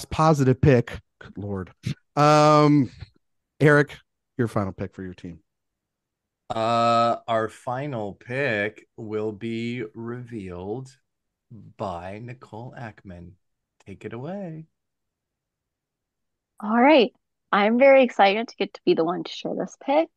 positive pick. Good Lord. Eric, your final pick for your team. Our final pick will be revealed by Nicole Ackman. Take it away. All right. I'm very excited to get to be the one to share this pick.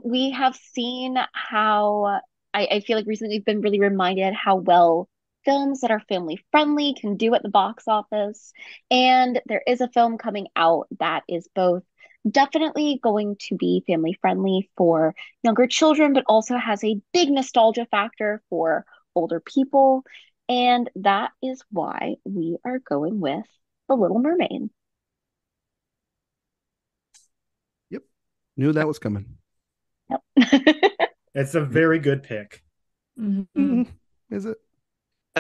We have seen how I feel like recently we've been really reminded how well films that are family friendly can do at the box office. And there is a film coming out that is both definitely going to be family friendly for younger children, but also has a big nostalgia factor for older people. And that is why we are going with The Little Mermaid. Yep. Knew that was coming. Yep. It's a very good pick. Mhm. Is it?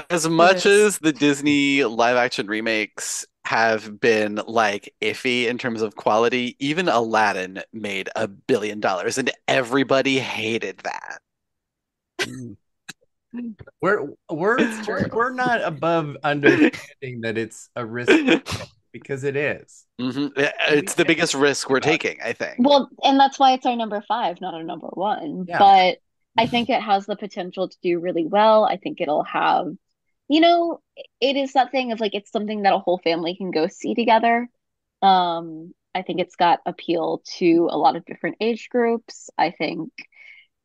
As much is. as the Disney live action remakes have been like iffy in terms of quality, even Aladdin made $1 billion and everybody hated that. We're not above understanding that it's a risk because it is. It's the biggest risk we're taking, I think. Well, and that's why it's our number 5, not our number 1. Yeah. But I think it has the potential to do really well. I think it'll have, it is that thing of like it's something that a whole family can go see together. I think it's got appeal to a lot of different age groups. I think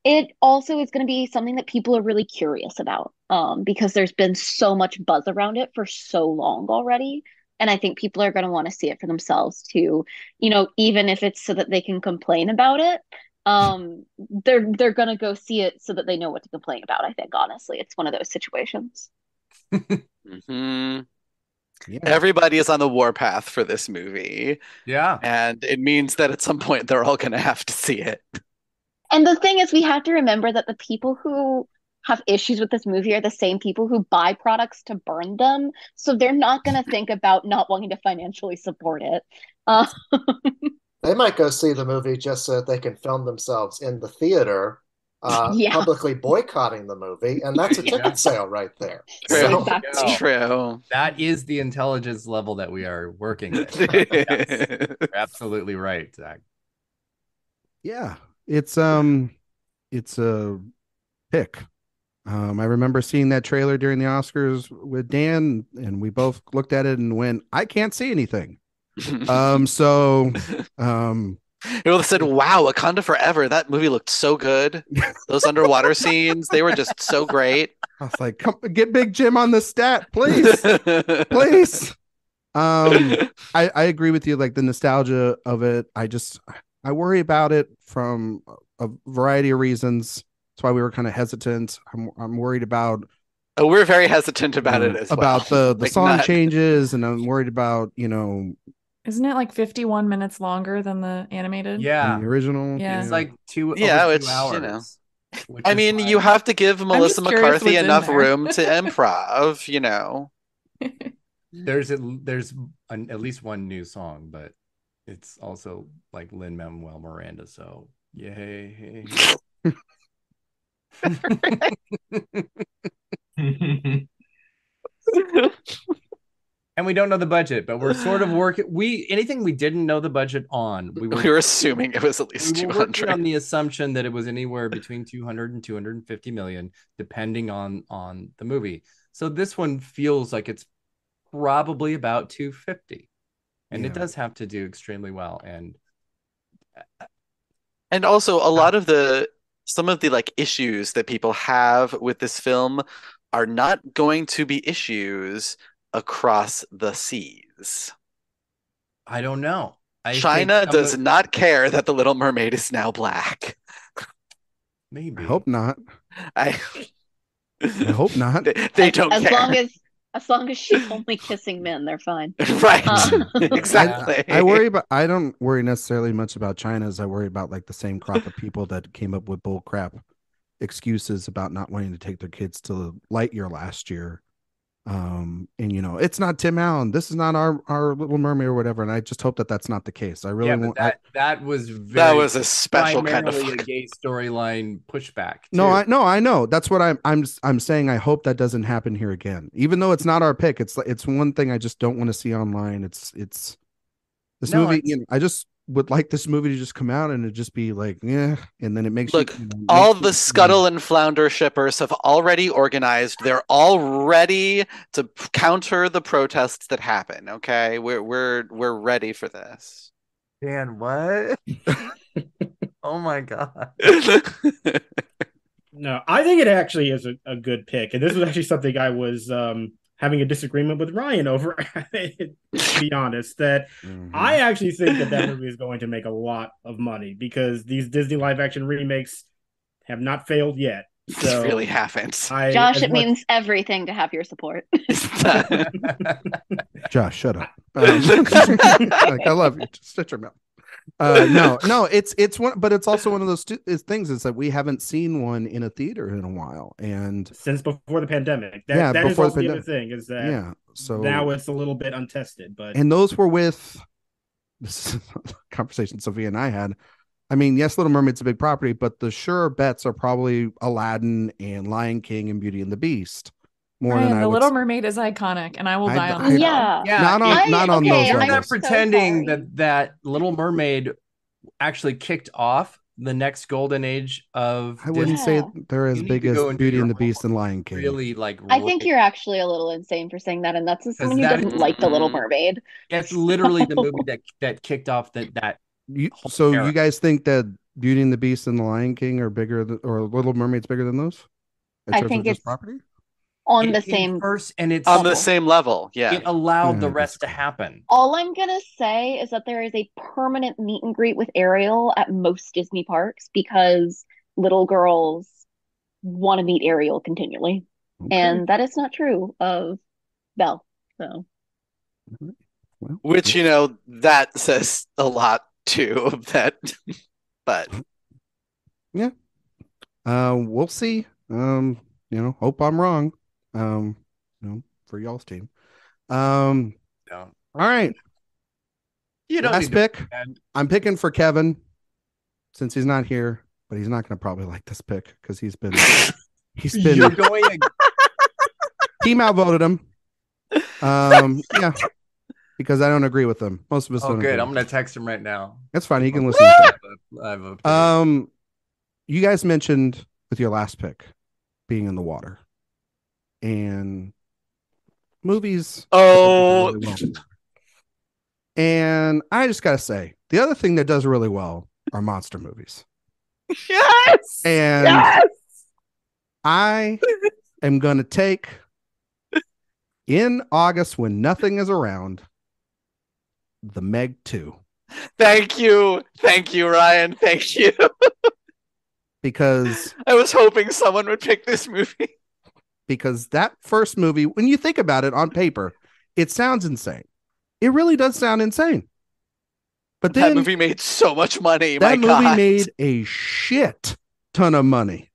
it also is going to be something that people are really curious about, because there's been so much buzz around it for so long already. And I think people are going to want to see it for themselves too, even if it's so that they can complain about it. They're going to go see it so that they know what to complain about. I think, honestly, it's one of those situations. Mm-hmm. Yeah. Everybody is on the warpath for this movie. Yeah. And it means that at some point they're all going to have to see it. And the thing is, we have to remember that the people who have issues with this movie are the same people who buy products to burn them. So they're not going to think about not wanting to financially support it. They might go see the movie just so that they can film themselves in the theater, Yeah. publicly boycotting the movie, and that's a ticket sale right there. True. So, Exactly. Yeah. True. That is the intelligence level that we are working with. Yes, you're absolutely right, Zach. Yeah. It's a pick. I remember seeing that trailer during the Oscars with Dan, and we both looked at it and went, I can't see anything. So It would have said, wow, Wakanda Forever. That movie looked so good. Those underwater scenes, they were just so great. I was like, come get Big Jim on the stat, please. Please. I agree with you, like the nostalgia of it. I worry about it from a variety of reasons. That's why we were kind of hesitant. I'm worried about Oh, we're very hesitant about it as about well. the song changes, and I'm worried about Isn't it like 51 minutes longer than the animated? Yeah. the original. Yeah. It's like over which, 2 hours. Which I is mean, fine. you have to give Melissa just curious McCarthy what's in enough there. room to improv. There's at least one new song, but it's also like Lin-Manuel Miranda, so yay. And we don't know the budget, but we're sort of working. Anything we didn't know the budget on, We were assuming it was at least we were working 200. on the assumption that it was anywhere between 200 and 250 million, depending on the movie. So this one feels like it's probably about 250, and Yeah. it does have to do extremely well. And also a lot of some of the like issues that people have with this film are not going to be issues across the seas. I don't know. China does not care that the Little Mermaid is now black. Maybe. I hope not. I hope not. They don't care. As long as she's only kissing men, they're fine. Right. Exactly. I don't worry necessarily much about China as I worry about like the same crop of people that came up with bull crap excuses about not wanting to take their kids to Lightyear last year. And it's not Tim Allen. This is not our Little Mermaid or whatever. And I just hope that that's not the case. I really want that was a special kind of a gay storyline pushback. Too. No, I know. That's what I'm saying. I hope that doesn't happen here again. Even though it's not our pick, it's one thing I just don't want to see online. It's this movie. I just would like this movie to just come out and it just be like, yeah, and then it makes all the Scuttle and Flounder shippers have already organized. They're all ready to counter the protests that happen. Okay, we're ready for this. Dan, what? Oh my god. No, I think it actually is a good pick, and this was actually something I was having a disagreement with Ryan over. To be honest, that I actually think that movie is going to make a lot of money because these Disney live action remakes have not failed yet. So they really haven't. Josh, it means everything to have your support. Josh, shut up. I love you. Just shut your mouth. No, it's one, but it's also one of those things is that we haven't seen one in a theater in a while, and since before the pandemic. That is also the other thing is that so now it's a little bit untested, and those were with this is a conversation Sophia and I had. I mean, yes, Little Mermaid's a big property, but the sure bets are probably Aladdin and Lion King and Beauty and the Beast. The Little Mermaid is iconic, and I will die on that. Yeah, not on those. I'm levels. not pretending that Little Mermaid actually kicked off the next golden age of. I wouldn't say they're as big as Beauty and the Beast and Lion King. Really, I think you're actually a little insane for saying that, and that's as someone who doesn't like the Little Mermaid. It's literally the movie that kicked off that. You guys think that Beauty and the Beast and the Lion King are bigger or Little Mermaid's bigger than those? I think it's property. On the same first, and it's on the same level. Yeah, it allowed the rest to happen. All I'm gonna say is that there is a permanent meet and greet with Ariel at most Disney parks because little girls want to meet Ariel continually, and that is not true of Belle. So, which that says a lot too. That, but yeah, we'll see. Hope I'm wrong. For y'all's team. All right. Last pick. I'm picking for Kevin since he's not here, but he's not going to probably like this pick because he's been. You're going. Team outvoted him. Yeah, because I don't agree with them. Most of us don't. Good. I'm going to text him right now. That's fine. He can listen. You guys mentioned with your last pick being in the water. And movies. Really well. And I just gotta say, the other thing that does really well are monster movies. Yes. And I am gonna take in August when nothing is around, the Meg 2. Thank you, Ryan. Thank you. Because I was hoping someone would pick this movie. Because that first movie, when you think about it on paper, it sounds insane. It really does sound insane. But then that movie made so much money. That movie made a shit ton of money.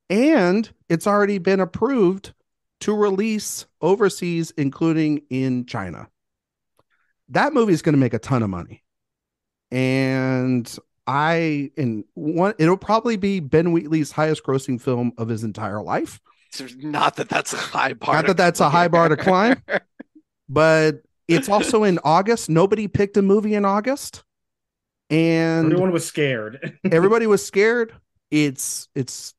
And it's already been approved to release overseas, including in China. That movie is going to make a ton of money. And it'll probably be Ben Wheatley's highest grossing film of his entire life. Not that that's a high bar. Not that that's a high bar to climb, but it's also in August. Nobody picked a movie in August, and everyone was scared. Everybody was scared. It's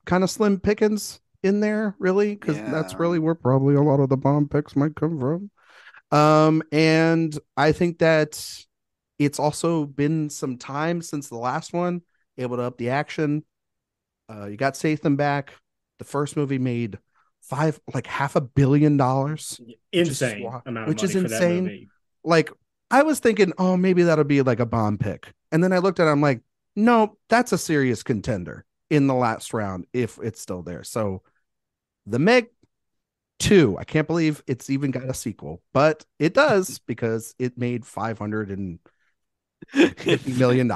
kind of slim pickings in there, really, because that's really where probably a lot of the bomb picks might come from. And I think that it's also been some time since the last one, able to up the action. You got Statham back. The first movie made $500 million. Insane amount of which money is for insane. that movie. Like, I was thinking, oh, maybe that'll be like a bomb pick. And then I looked at it, I'm like, no, that's a serious contender in the last round if it's still there. So the Meg 2, I can't believe it's even got a sequel, but it does because it made $550 million.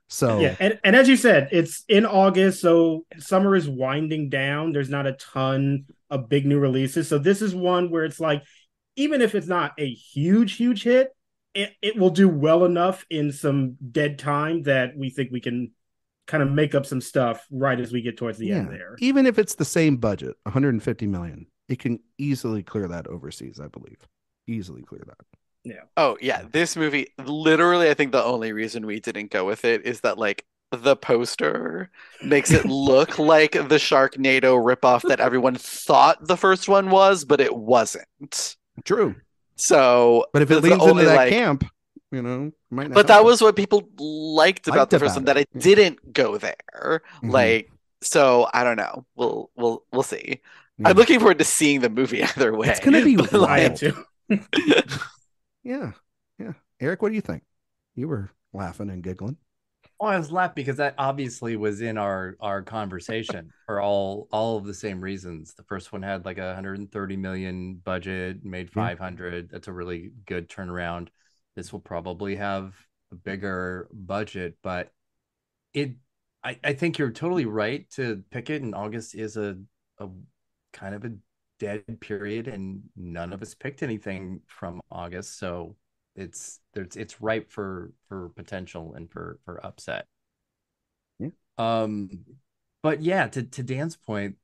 So yeah, and as you said, it's in August, so summer is winding down. There's not a ton of big new releases. So this is one where it's like, even if it's not a huge hit, it will do well enough in some dead time that we think we can kind of make up some stuff right as we get towards the end there. Even if it's the same budget, 150 million, it can easily clear that overseas, I believe. Easily clear that. Yeah. Oh, yeah. This movie, literally, I think the only reason we didn't go with it is that, like, the poster makes it look like the Sharknado ripoff that everyone thought the first one was, but it wasn't. True. So, but if it leans into that camp, might not. But that was what people liked about the first one, that it didn't go there. Mm-hmm. Like, so I don't know. We'll see. Yeah. I'm looking forward to seeing the movie either way. It's gonna be wild. too. Yeah. Eric, what do you think? You were laughing and giggling. Oh, I was laughing because that obviously was in our conversation for all of the same reasons. The first one had like 130 million budget, made 500. That's a really good turnaround. This will probably have a bigger budget, but I think you're totally right to pick it. And August is a kind of a dead period, and none of us picked anything from August, so it's ripe for potential and for upset. But yeah, to Dan's point,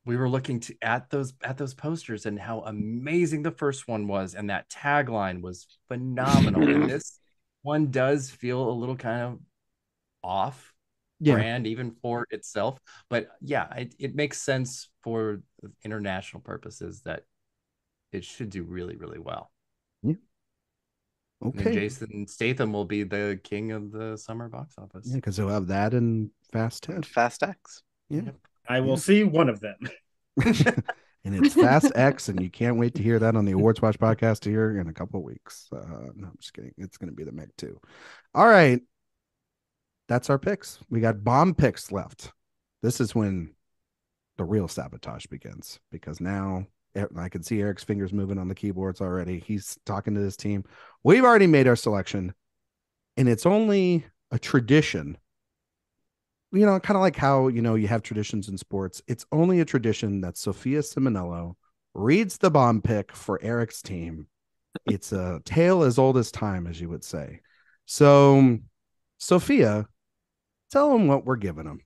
we were looking at those posters and how amazing the first one was, and that tagline was phenomenal. And this one does feel a little kind of off brand even for itself, but it makes sense for international purposes that it should do really, really well. Okay. And Jason Statham will be the king of the summer box office. Yeah, because he'll have that and Fast 10. Fast X. Yeah. I will see one of them. And it's Fast X, and you can't wait to hear that on the AwardsWatch podcast here in a couple of weeks. No, I'm just kidding. It's going to be the Meg 2. All right. That's our picks. We got bomb picks left. This is when the real sabotage begins, because now I can see Eric's fingers moving on the keyboards already. He's talking to his team. We've already made our selection, and it's only a tradition. Kind of like how, you have traditions in sports. It's only a tradition that Sophia Ciminello reads the bomb pick for Eric's team. It's a tale as old as time, as you would say. So, Sophia, tell them what we're giving them.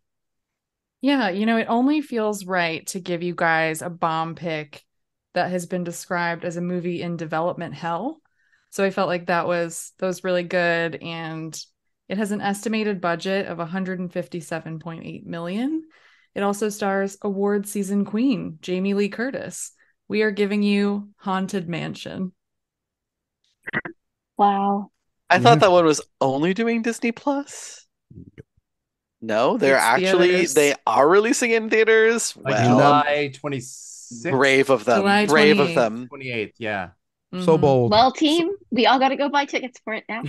Yeah, it only feels right to give you guys a bomb pick that has been described as a movie in development hell. So I felt like that was really good, and it has an estimated budget of $157.8 million. It also stars award season queen Jamie Lee Curtis. We are giving you Haunted Mansion. Wow. I thought that one was only doing Disney Plus. No, they are releasing in theaters. July 26th. Brave of them. July Brave of them. 28th, yeah. So bold. Well, team, we all got to go buy tickets for it now.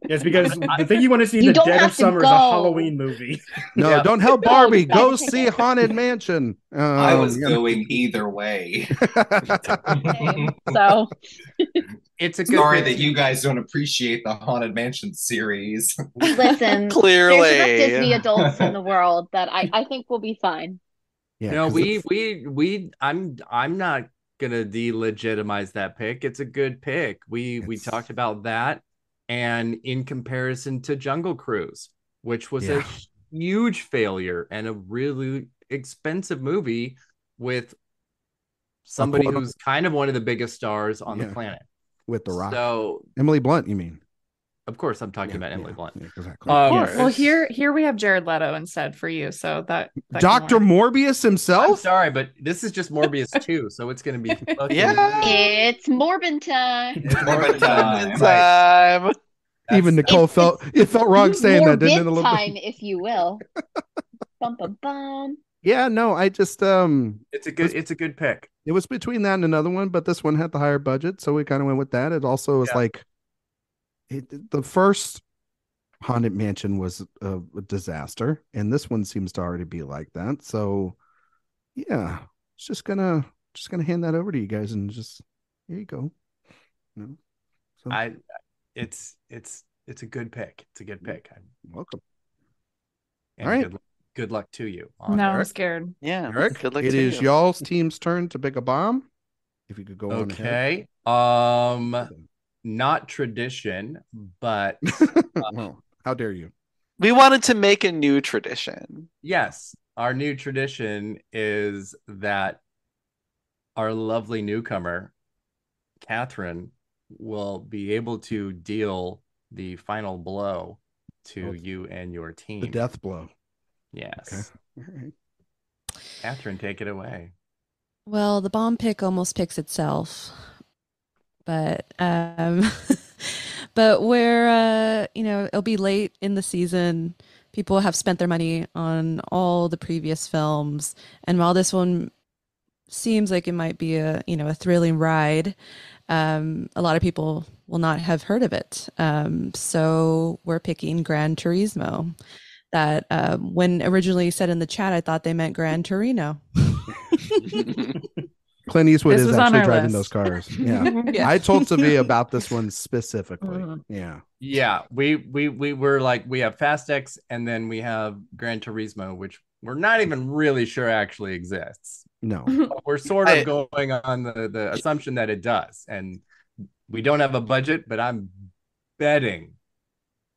Yes, because the thing you want to see in the dead of summer is a Halloween movie. No, don't help Barbie. Go see Haunted Mansion. I was going either way. Okay, so it's a good sorry that you guys don't appreciate the Haunted Mansion series. Listen, clearly, there's enough Disney adults in the world that I think we'll be fine. Yeah, I'm not gonna delegitimize that pick. It's a good pick. We talked about that, and in comparison to Jungle Cruise, which was a huge failure and a really expensive movie with somebody who's kind of one of the biggest stars on the planet, with The Rock. So Emily Blunt, you mean? Of course, I'm talking about Emily Blunt. Yeah, exactly. Well, here we have Jared Leto instead for you, so that Dr. Morbius himself. I'm sorry, but this is just Morbius 2, so it's going to be It's Morbin time. It's Morbin time. Even Nicole felt wrong saying that, didn't it? A little time, if you will. Bum, bum, bum. Yeah, no, I just it's a good pick. It was between that and another one, but this one had the higher budget, so we kind of went with that. It also was like the first Haunted Mansion was a disaster, and this one seems to already be like that. So yeah, it's just gonna hand that over to you guys, and just here you go. It's a good pick. It's a good pick. Welcome. And all right. Good luck to you. I'm scared. Yeah. Eric, good luck it to is you. Y'all's team's turn to pick a bomb. If you could go on ahead. Okay. Not tradition, but well, how dare you? We wanted to make a new tradition. Yes. Our new tradition is that our lovely newcomer, Catherine, will be able to deal the final blow to you and your team. The death blow. Yes. Okay. All right. Catherine, take it away. Well, the bomb pick almost picks itself. But but where it'll be late in the season, people have spent their money on all the previous films, and while this one seems like it might be a thrilling ride, a lot of people will not have heard of it. So we're picking Gran Turismo. That when originally said in the chat, I thought they meant Gran Torino. Clint Eastwood is actually driving those cars. Yeah. Yeah. I told Sophia about this one specifically. Yeah. We were like, we have Fast X, and then we have Gran Turismo, which we're not even really sure actually exists. No. But we're sort of going on the assumption that it does. And we don't have a budget, but I'm betting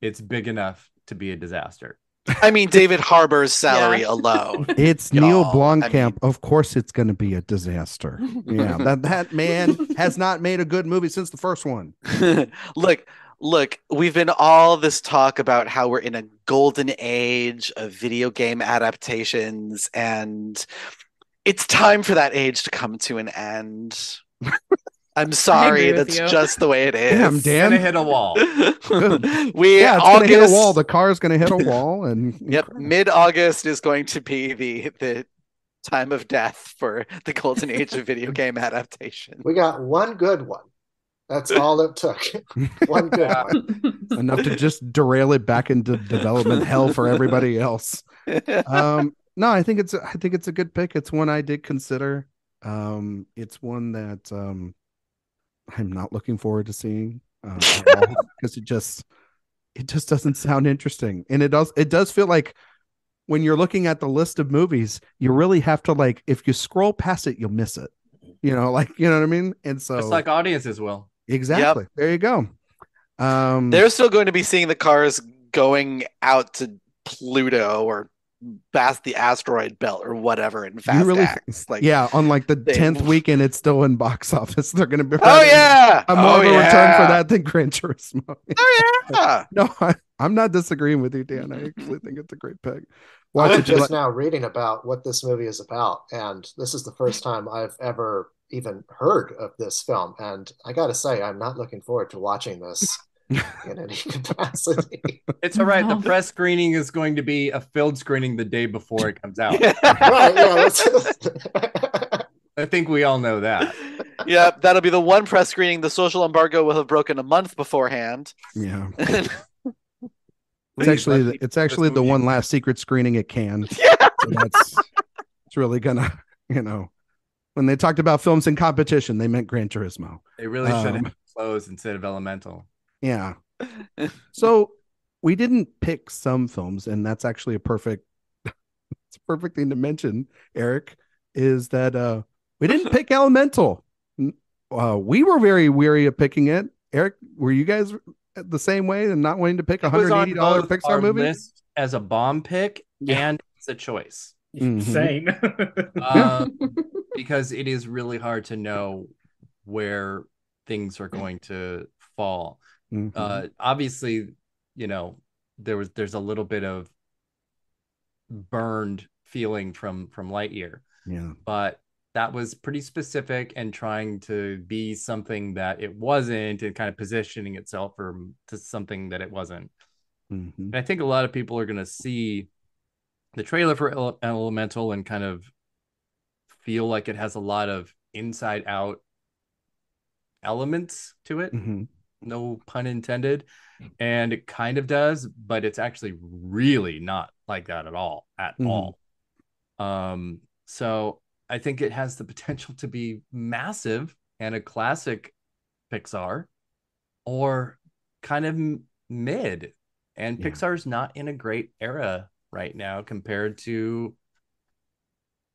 it's big enough to be a disaster. I mean, David Harbour's salary alone. It's Neil Blomkamp. Of course, it's going to be a disaster. Yeah, that man has not made a good movie since the first one. Look, we've been all this talk about how we're in a golden age of video game adaptations, and it's time for that age to come to an end. I'm sorry, that's just the way it is. Damn, Dan. Gonna hit a wall. It's gonna hit a wall. The car is gonna hit a wall, and mid-August is going to be the time of death for the golden age of video game adaptation. We got one good one. That's all it took. One good one. Enough to just derail it back into development hell for everybody else. No, I think it's a good pick. It's one I did consider. It's one that I'm not looking forward to seeing because it just doesn't sound interesting, and it does feel like when you're looking at the list of movies, you really have to if you scroll past it, you'll miss it. You know what I mean? And so just like audiences will. Exactly. Yep. There you go. They're still going to be seeing the cars going out to Pluto or past the asteroid belt or whatever in Fast X. On the 10th weekend, it's still in box office. They're going to be more of a return for that than Gran Turismo. No, I'm not disagreeing with you, Dan. I actually think it's a great pick. I'm just now reading about what this movie is about, and this is the first time I've ever even heard of this film, and I gotta say, I'm not looking forward to watching this in any capacity. It's all right. The press screening is going to be a filled screening the day before it comes out. Right, yeah, I think we all know that. Yeah, that'll be the one press screening the social embargo will have broken a month beforehand. Yeah. It's actually the one last secret screening it can. Yeah. So it's really gonna, when they talked about films in competition, they meant Gran Turismo. They really should have closed instead of Elemental. Yeah. So we didn't pick some films, and that's actually it's a perfect thing to mention, Eric, is that we didn't pick Elemental. We were very weary of picking it. Eric, were you guys the same way and not wanting to pick $180 Pixar movie list as a bomb pick and as a choice? Same. Because it is really hard to know where things are going to fall. Obviously, you know, there's a little bit of burned feeling from Lightyear. Yeah. But that was pretty specific and trying to be something that it wasn't, and kind of positioning itself to something that it wasn't. And I think a lot of people are going to see the trailer for Elemental and kind of feel like it has a lot of inside out elements to it. No pun intended. And it kind of does, but it's actually really not like that at all. So I think it has the potential to be massive and a classic Pixar, or kind of mid. And Pixar's not in a great era right now compared to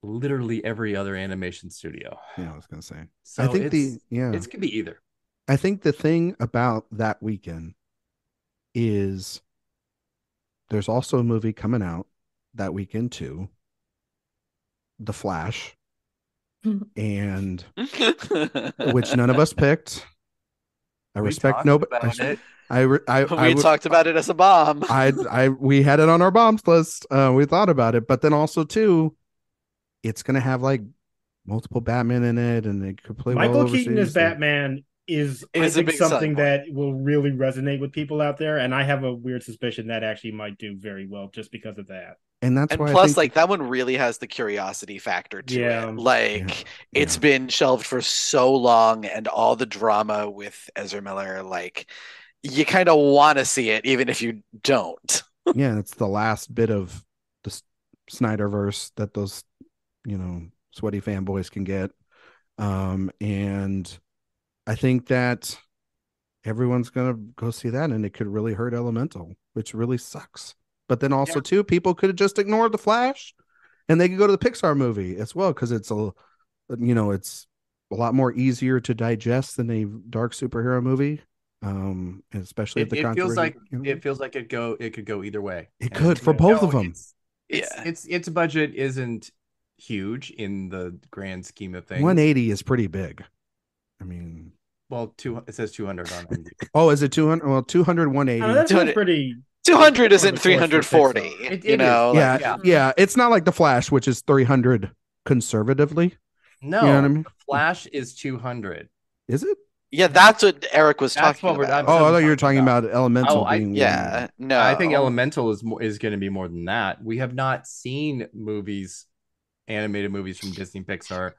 literally every other animation studio. Yeah, I was gonna say. So I think it could be either. I think the thing about that weekend is there's also a movie coming out that weekend too, The Flash, and which none of us picked. I respect nobody. We talked about it as a bomb. We had it on our bombs list. We thought about it, but then also too, it's gonna have like multiple Batman in it, and it could play Michael well Keaton as Batman is I think something that will really resonate with people out there, and I have a weird suspicion that actually might do very well just because of that. And that's why plus, like, that one really has the curiosity factor to it. Like, it's been shelved for so long, and all the drama with Ezra Miller, like, you kind of want to see it, even if you don't. Yeah, it's the last bit of the Snyderverse that those, sweaty fanboys can get. And I think that everyone's going to go see that, and it could really hurt Elemental, which really sucks. But then also, too, people could have just ignored The Flash, and they could go to the Pixar movie as well, because it's it's a lot more easier to digest than a dark superhero movie. Especially if the controversy. It feels like it could go either way. It could for both of them. Its budget isn't huge in the grand scheme of things. 180 is pretty big. I mean, well, it says 200 on it. Oh, is it 200? Well, 200, 180. That sounds pretty. 200 isn't 340. Yeah. It's not like The Flash, which is 300 conservatively. No, you know what I mean? The Flash is 200. Is it? Yeah, that's what Eric was talking about. I thought you were talking about Elemental being. No, I think Elemental is going to be more than that. We have not seen animated movies from Disney Pixar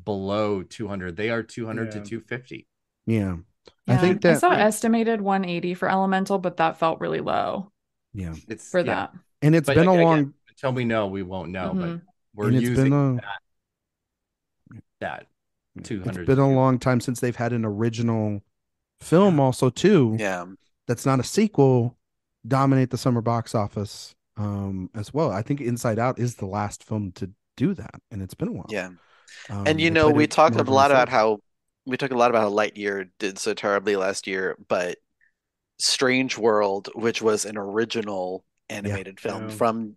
below 200. They are 200 to 250. Yeah. I think that I saw estimated 180 for Elemental, but that felt really low. Yeah, it's for that. And it's been a long. Until we know, we won't know. But we're using that 200. It's been a long time since they've had an original film, also too. Yeah, that's not a sequel. Dominate the summer box office, as well. I think Inside Out is the last film to do that, and it's been a while. Yeah, and we talked a lot about how. We talked a lot about how Lightyear did so terribly last year, but Strange World, which was an original animated film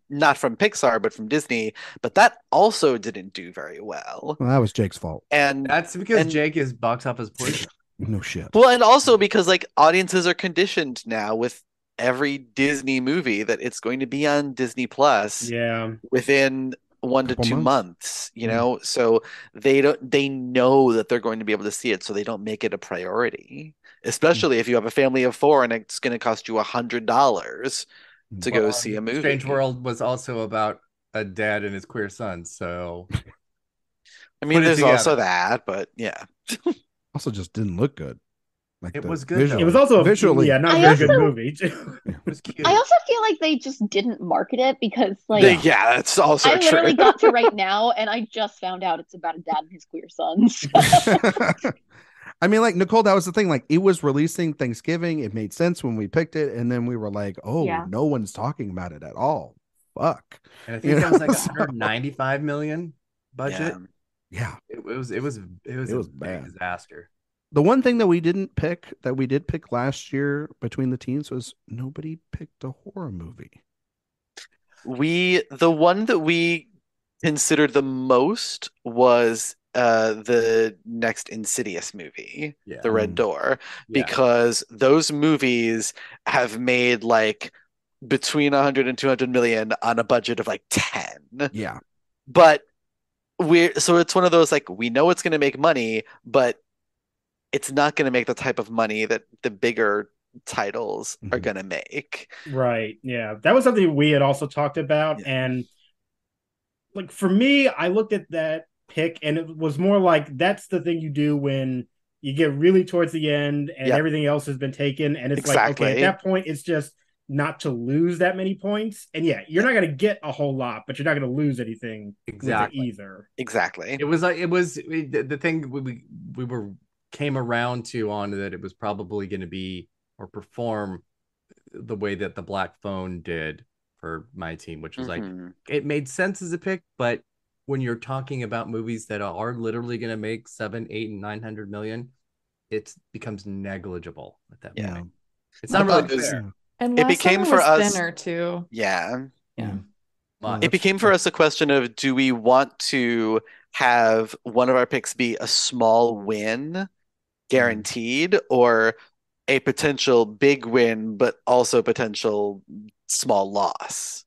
not from Pixar, but from Disney, but that also didn't do very well. Well, that was Jake's fault. And that's because Jake is box office poison. No shit. Well, and also because like audiences are conditioned now with every Disney movie that it's going to be on Disney Plus. Yeah. Within 1 to 2 months, so they know that they're going to be able to see it, so they don't make it a priority, especially if you have a family of 4 and it's going to cost you $100 to go see a movie. Strange World was also about a dad and his queer son, so I mean there's also that, but yeah. Also just didn't look good. Like it was good. It was also visually, not a very good movie. It was cute. I also feel like they just didn't market it because, that's also true. I literally got to right now, and I just found out it's about a dad and his queer sons. I mean, like Nicole, that was the thing. Like it was releasing Thanksgiving. It made sense when we picked it, and then we were like, no one's talking about it at all. Fuck. And I think that was like 195 million budget. Yeah. It was a bad disaster. The one thing that we did pick last year between the teams was nobody picked a horror movie. The one that we considered the most was the next Insidious movie, Yeah. The Red Door, Yeah. because those movies have made like between 100 and 200 million on a budget of like 10. Yeah. But so it's one of those like we know it's going to make money, but it's not going to make the type of money that the bigger titles are going to make. Right. Yeah. That was something we had also talked about. Yeah. And like for me, I looked at that pick and it was more like that's the thing you do when you get really towards the end and everything else has been taken. And it's like, okay, at that point, it's just not to lose that many points. And yeah, you're not going to get a whole lot, but you're not going to lose anything exactly with it either. Exactly. It was the thing we came around to on that it was probably going to be or perform the way that the Black Phone did for my team, which was like it made sense as a pick, but when you're talking about movies that are literally going to make 700, 800, and 900 million, it becomes negligible at that point. It's not really fair. And it became for us thinner too. Yeah. It became for us a question of, do we want to have one of our picks be a small win guaranteed or a potential big win but also potential small loss?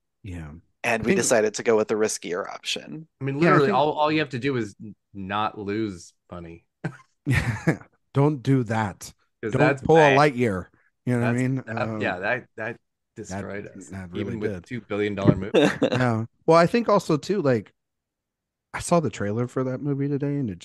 And we decided to go with the riskier option. I mean, literally all you have to do is not lose money. Don't do that. Don't pull a light year. You know what I mean? That destroyed us. That really even did. with $2 billion movie. Yeah. Well, I think also too, like I saw the trailer for that movie today, and it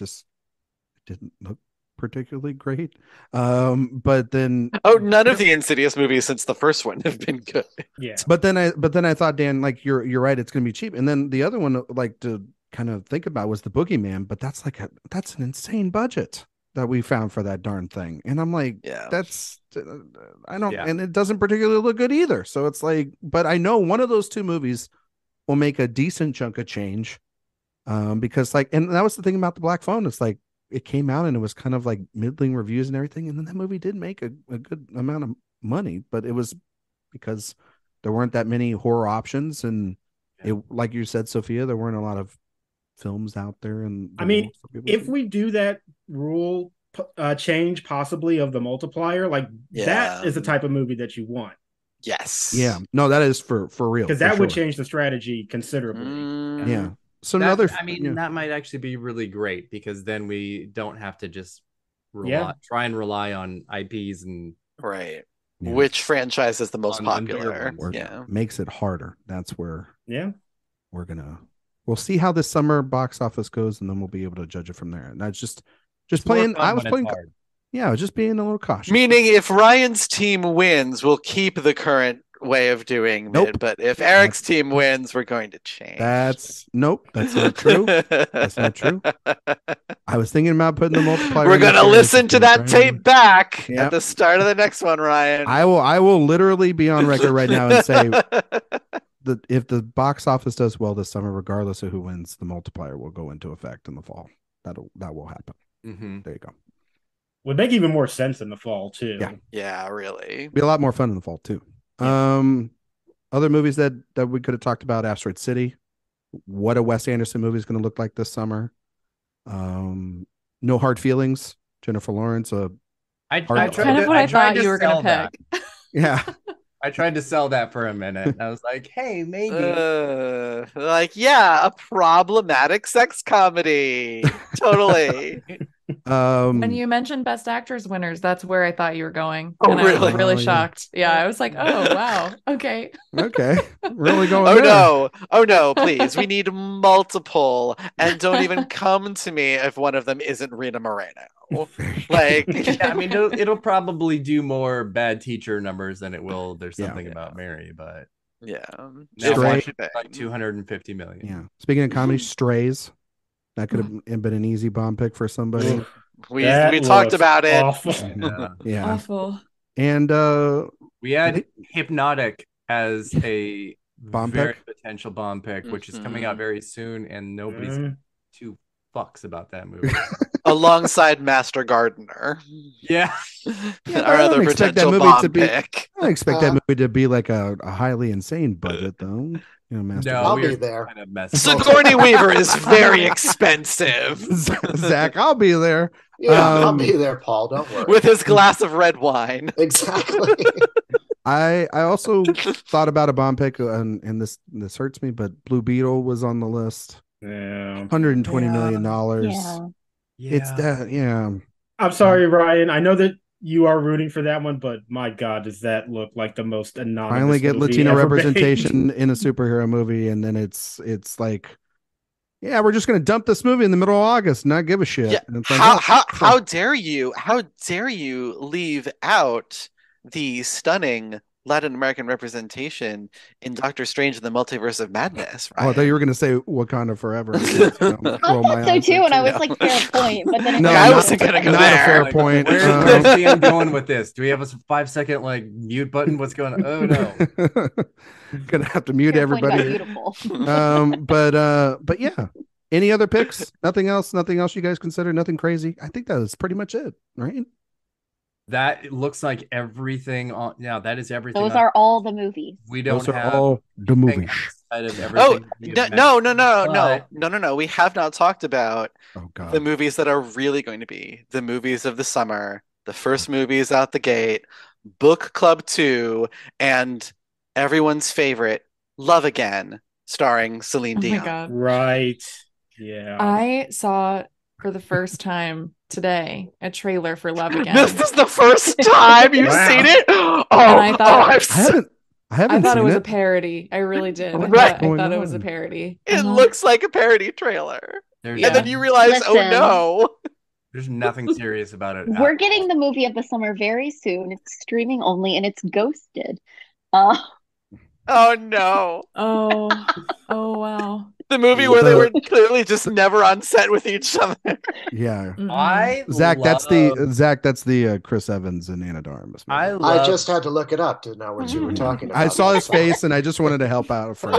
didn't look particularly great. But then none of the Insidious movies since the first one have been good. Yeah. But then I thought, Dan, like you're right, it's gonna be cheap. And then the other one, like to kind of think about, was the Boogeyman, but that's an insane budget that we found for that darn thing. And I'm like, that's and it doesn't particularly look good either. So it's like, but I know one of those two movies will make a decent chunk of change. Because like, and that was the thing about the Black Phone. It's like it came out and it was kind of like middling reviews and everything. And then that movie did make a good amount of money, but it was because there weren't that many horror options. And it, like you said, Sophia, there weren't a lot of films out there. And I mean, if we do that rule change possibly of the multiplier, like that is the type of movie that you want. Yes. Yeah. No, that is for real. Because that would change the strategy considerably. Yeah. So that might actually be really great, because then we don't have to just try and rely on IPs and which franchise is the most popular. Makes it harder. That's where we'll see how this summer box office goes, and then we'll be able to judge it from there. And that's just playing. I was playing. Yeah, I was just being a little cautious. Meaning, if Ryan's team wins, we'll keep the current way of doing it. But if Eric's team wins, we're going to change. That's not true. That's not true. I was thinking about putting the multiplier. We're gonna listen to that tape back at the start of the next one, Ryan. I will literally be on record right now and say that if the box office does well this summer, regardless of who wins, the multiplier will go into effect in the fall. That will happen. There you go. Would make even more sense in the fall too. Yeah, really. Be a lot more fun in the fall too. Other movies that we could have talked about: Asteroid City. What a Wes Anderson movie is going to look like this summer. No Hard Feelings. Jennifer Lawrence. I kind of what I thought you were going to pick. Yeah. I tried to sell that for a minute. I was like, hey, maybe. A problematic sex comedy. Totally. When you mentioned Best Actress winners, that's where I thought you were going. Oh, and really? I was really shocked. Yeah, I was like, oh, wow. Okay. Okay. Really going Oh, no, please. We need multiple. And don't even come to me if one of them isn't Rita Moreno. Like, I mean, it'll probably do more Bad Teacher numbers than it will There's Something About Mary, but like 250 million. Yeah. Speaking of comedy, Strays. That could have been an easy bomb pick for somebody. We talked about it. Awful. Yeah. Awful. And we had Hypnotic as a bomb potential bomb pick, which is coming out very soon, and nobody's too fucks about that movie. alongside Master Gardener. Yeah. Our other potential bomb pick. I expect that movie to be like a highly insane budget, though. You know, Master No, I'll we be are there. kind of messy. Sigourney Weaver is very expensive. Zach, I'll be there. Yeah, I'll be there, Paul. Don't worry. With his glass of red wine. Exactly. I also thought about a bomb pick, and this hurts me, but Blue Beetle was on the list. Yeah. $120 million. Yeah. It's that, yeah. I'm sorry, Ryan. I know that you are rooting for that one, but my God, does that look like the most anonymous Finally get movie Latino ever representation made? in a superhero movie, and then it's like, yeah, we're just gonna dump this movie in the middle of August, and not give a shit. Yeah. And it's like, How dare you? How dare you leave out the stunning Latin American representation in Doctor Strange and the Multiverse of Madness? Oh, I thought you were gonna say Wakanda Forever. I thought so too, and I was like, fair point. But then I wasn't gonna go not there. a fair Like, point. Where's Dan going with this? Do we have a 5-second like mute button? What's going on? Oh no. Gonna have to mute fair point about everybody. beautiful. But yeah. Any other picks? Nothing else you guys consider? Nothing crazy? I think that is pretty much it, right? That looks like everything on. Yeah, that is everything. Those are all the movies. We don't Those are have all the movies. outside of Oh, everything we have mentioned. no. We have not talked about Oh god. the movies that are really going to be the movies of the summer, the first movies out the gate, Book Club 2, and everyone's favorite, Love Again, starring Celine Oh my Dion. God. Right. Yeah. I saw for the first time today a trailer for Love Again. This is the first time you've Wow. seen it? Oh, And I thought- I haven't I thought it seen was it. a parody. I really did. Right. I thought it was a parody. it Uh-huh. looks like a parody trailer. There's, Yeah. And then you realize, oh Listen. no. there's nothing serious about it. We're getting the movie of the summer very soon. It's streaming only, and it's Ghosted. Uh, Oh no. Oh, oh wow. The movie where they were clearly just never on set with each other. Yeah. Mm-mm. Zach, that's the Chris Evans and Anna de Armas movie. I just had to look it up to know what you were talking about. I saw his face and I just wanted to help out a friend.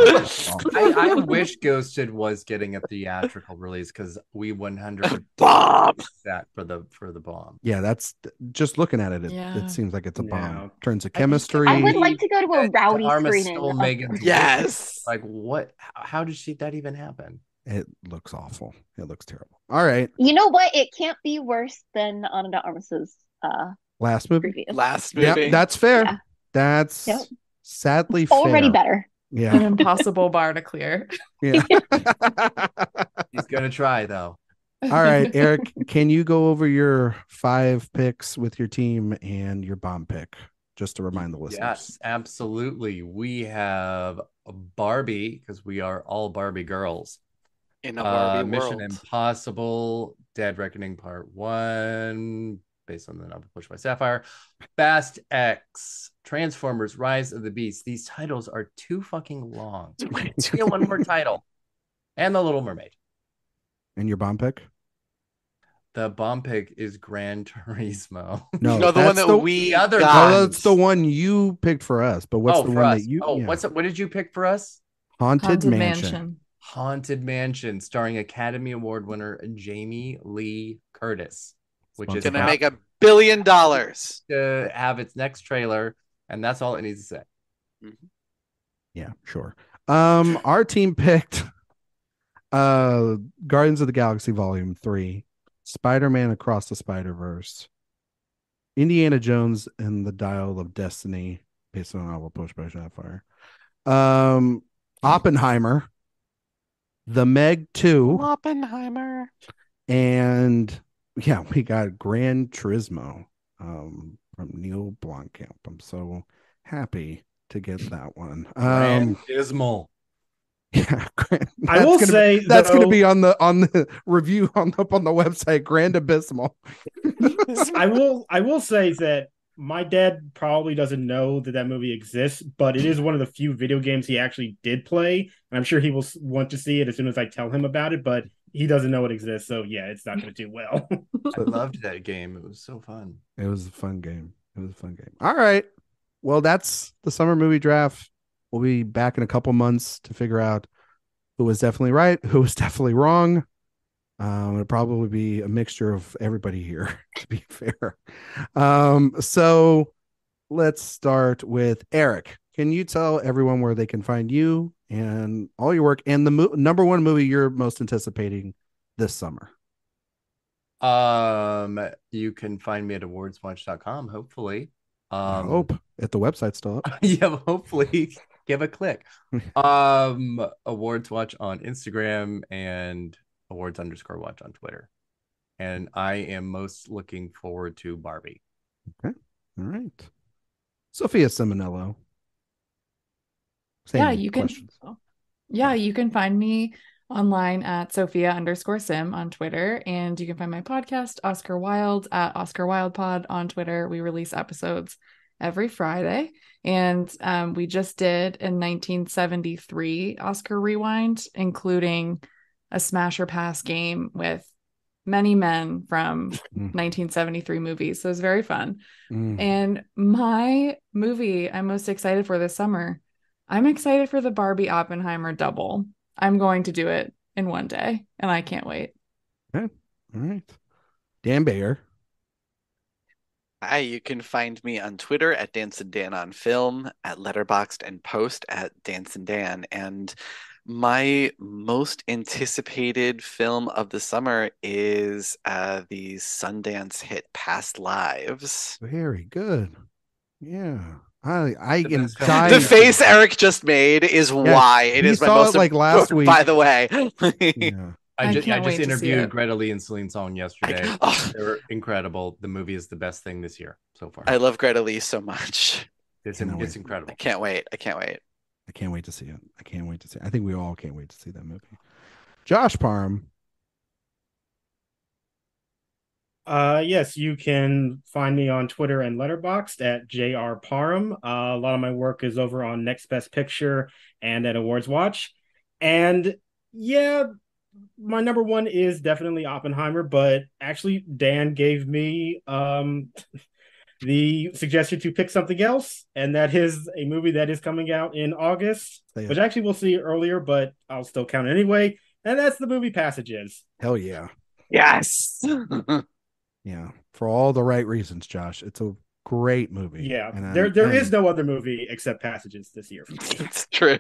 I wish Ghosted was getting a theatrical release because we 100% Bomb. that for the bomb. Yeah, that's just looking at it. Yeah. It seems like it's a bomb. Yeah. In terms of I just- chemistry. I would like to go to a rowdy Armas screening. stole of- Megan's Yes. Like what? How did that even happen? It looks awful. It looks terrible. All right. You know what? It can't be worse than Ana de Armas's Last movie. previous. Last movie. Yeah, that's fair. Yeah. That's Yep. sadly fair. Already better. An Yeah. impossible bar to clear. Yeah. He's gonna try though. All right, Eric, can you go over your 5 picks with your team and your bomb pick just to remind the listeners? Yes, absolutely. We have Barbie because we are all Barbie girls. In a Barbie Mission world. Impossible, Dead Reckoning Part 1, based on the novel published by Sapphire. Fast X, Transformers, Rise of the Beast. These titles are too fucking long. Get one more title. And The Little Mermaid. And your bomb pick? The bomb pick is Gran Turismo. No, No, the one that's that we the other got. Oh, that's the one you picked for us. But what's the for one us. that you? Oh, yeah. what did you pick for us? Haunted Mansion. Haunted Mansion, starring Academy Award winner Jamie Lee Curtis, which is Gonna about make $1 billion. to have its next trailer, and that's all it needs to say. Yeah, sure. Our team picked Guardians of the Galaxy Volume 3, Spider-Man Across the Spider-Verse, Indiana Jones and the Dial of Destiny, based on a novel published by Sapphire, Oppenheimer, The Meg 2, Oppenheimer. and yeah, we got Gran Turismo from Neil Blomkamp. I'm so happy to get that one. Dismal. Yeah, I will say that's going to though- be on the review on the website. Grand Abysmal. I will say that my dad probably doesn't know that movie exists, but it is one of the few video games he actually did play. And I'm sure he will want to see it as soon as I tell him about it, but he doesn't know it exists. So yeah, it's not going to do well. I loved that game. It was so fun. It was a fun game. All right. Well, that's the summer movie draft. We'll be back in a couple months to figure out who was definitely right, who was definitely wrong. It'll probably be a mixture of everybody here, to be fair. So let's start with Erik. Can you tell everyone where they can find you and all your work and the number one movie you're most anticipating this summer? You can find me at awardswatch.com, hopefully. I hope if the website's still up. Yeah, hopefully give a click. Awards Watch on Instagram and awards_watch on Twitter. And I am most looking forward to Barbie. Okay. All right. Sophia Ciminello. Yeah, you can. Yeah, you can find me online at Sophia_Sim on Twitter, and you can find my podcast Oscar Wilde at Oscar Wilde Pod on Twitter. We release episodes every Friday, and we just did a 1973 Oscar rewind, including a smash or pass game with many men from 1973 movies. So it was very fun. And my movie I'm most excited for this summer, I'm excited for the Barbie Oppenheimer double. I'm going to do it in one day, and I can't wait. Okay. All right. Dan Bayer. Hi, you can find me on Twitter at Dance and Dan on Film, at Letterboxd and Post at Dance and Dan. And my most anticipated film of the summer is the Sundance hit Past Lives. Very good. Yeah. I am dying. The face Erik just made is why it is my most like last week. By the way. Yeah. I just interviewed Greta Lee and Celine Song yesterday. They were incredible. The movie is the best thing this year so far. I love Greta Lee so much. It's incredible. I can't wait. I can't wait to see it. I think we all can't wait to see that movie. Josh Parham. Yes, you can find me on Twitter and Letterboxd at JR Parham. A lot of my work is over on Next Best Picture and at Awards Watch. And yeah, my number one is definitely Oppenheimer, but actually Dan gave me the suggestion to pick something else, and that is a movie that is coming out in August, which actually we'll see earlier, but I'll still count it anyway. And that's the movie Passages. Hell yeah. Yes. Yeah, for all the right reasons, Josh. It's a great movie. Yeah, there is no other movie except Passages this year. It's true.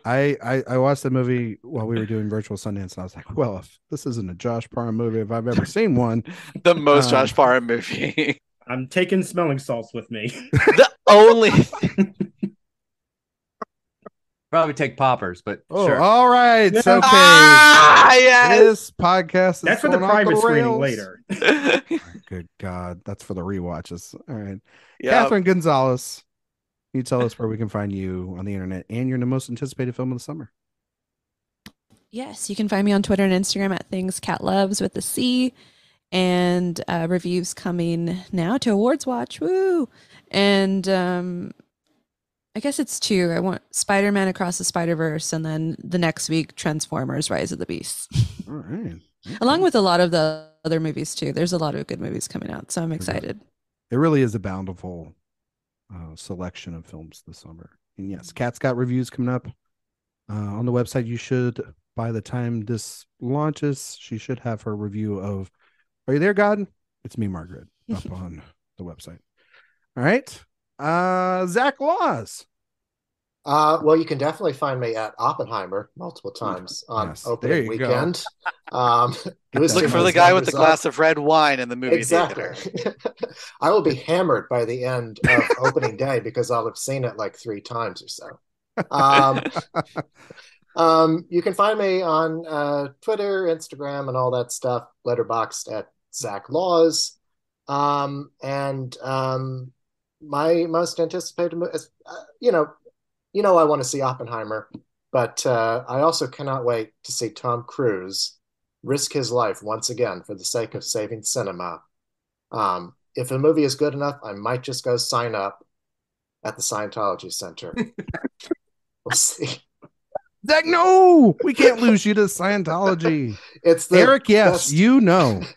I watched the movie while we were doing virtual Sundance, and I was like, well, if this isn't a Josh Parham movie, if I've ever seen one. The most Josh Parham movie. I'm taking smelling salts with me. The only thing. Probably take poppers, but sure. All right. It's okay. Yes. This podcast is that's for the private screening later. Good God. That's for the rewatches. All right. Yep. Catherine Gonzales, can you tell us where we can find you on the internet and your most anticipated film of the summer? Yes, you can find me on Twitter and Instagram at Things Cat Loves with a C, and reviews coming now to Awards Watch. Woo! And I guess it's two. I want Spider-Man Across the Spider-Verse, and then the next week, Transformers: Rise of the Beasts. All right. Okay. Along with a lot of the other movies too. There's a lot of good movies coming out, so I'm excited. It really is a bountiful selection of films this summer. And yes, Kat's got reviews coming up on the website. You should, by the time this launches, she should have her review of Are You There, God? It's Me, Margaret, up on the website. All right. Zach Laws. Well, you can definitely find me at Oppenheimer multiple times on opening weekend. Look for the guy with the glass of red wine in the movie theater. I will be hammered by the end of opening day because I'll have seen it like 3 times or so. You can find me on Twitter, Instagram, and all that stuff. Letterboxd at Zach Laws. My most anticipated movie is, I want to see Oppenheimer, but I also cannot wait to see Tom Cruise risk his life once again for the sake of saving cinema. If a movie is good enough, I might just go sign up at the Scientology Center. We'll see. Zach, no, we can't lose you to Scientology. It's Erik, yes, best,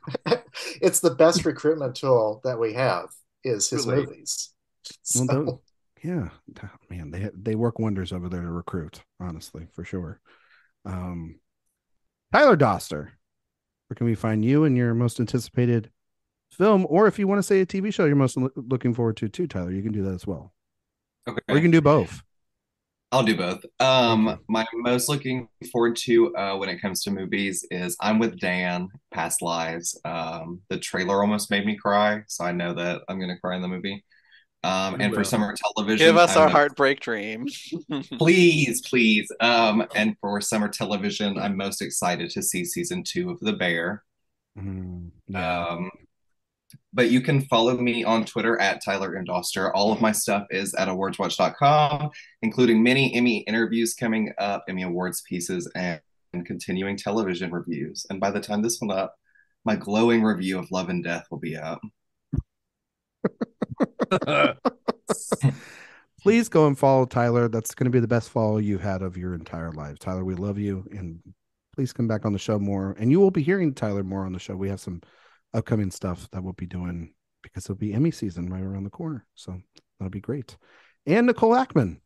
it's the best recruitment tool that we have is his movies. So. Yeah, man, they work wonders over there to recruit, honestly, for sure. Tyler Doster, where can we find you and your most anticipated film? Or if you want to say a TV show you're most looking forward to too, Tyler, you can do that as well. Okay. Or you can do both. I'll do both. My most looking forward to when it comes to movies is I'm with Dan, Past Lives. The trailer almost made me cry, so I know that I'm going to cry in the movie. And for summer television, give us our heartbreak dream. Please, please. And for summer television, I'm most excited to see season 2 of The Bear. But you can follow me on Twitter at Tyler and Doster. All of my stuff is at AwardsWatch.com, including many Emmy interviews coming up, Emmy Awards pieces, and continuing television reviews. And by the time this one up, my glowing review of Love and Death will be out. Please go and follow Tyler. That's going to be the best follow you've had of your entire life. Tyler, we love you, and please come back on the show more. And you will be hearing Tyler more on the show. We have some upcoming stuff that we'll be doing because it'll be Emmy season right around the corner. So that'll be great. And Nicole Ackman.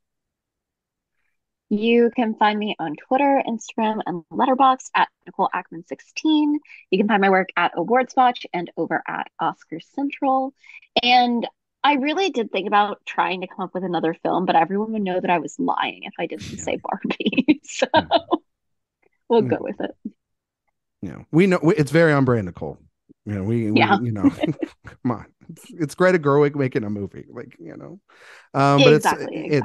You can find me on Twitter, Instagram, and Letterboxd at Nicole Ackman 16. You can find my work at AwardsWatch and over at Oscar Central. And I really did think about trying to come up with another film, but everyone would know that I was lying if I didn't say Barbie. So we'll go with it. Yeah, we know it's very on brand, Nicole. We you know, come on, it's Greta Gerwig making a movie, like, but exactly.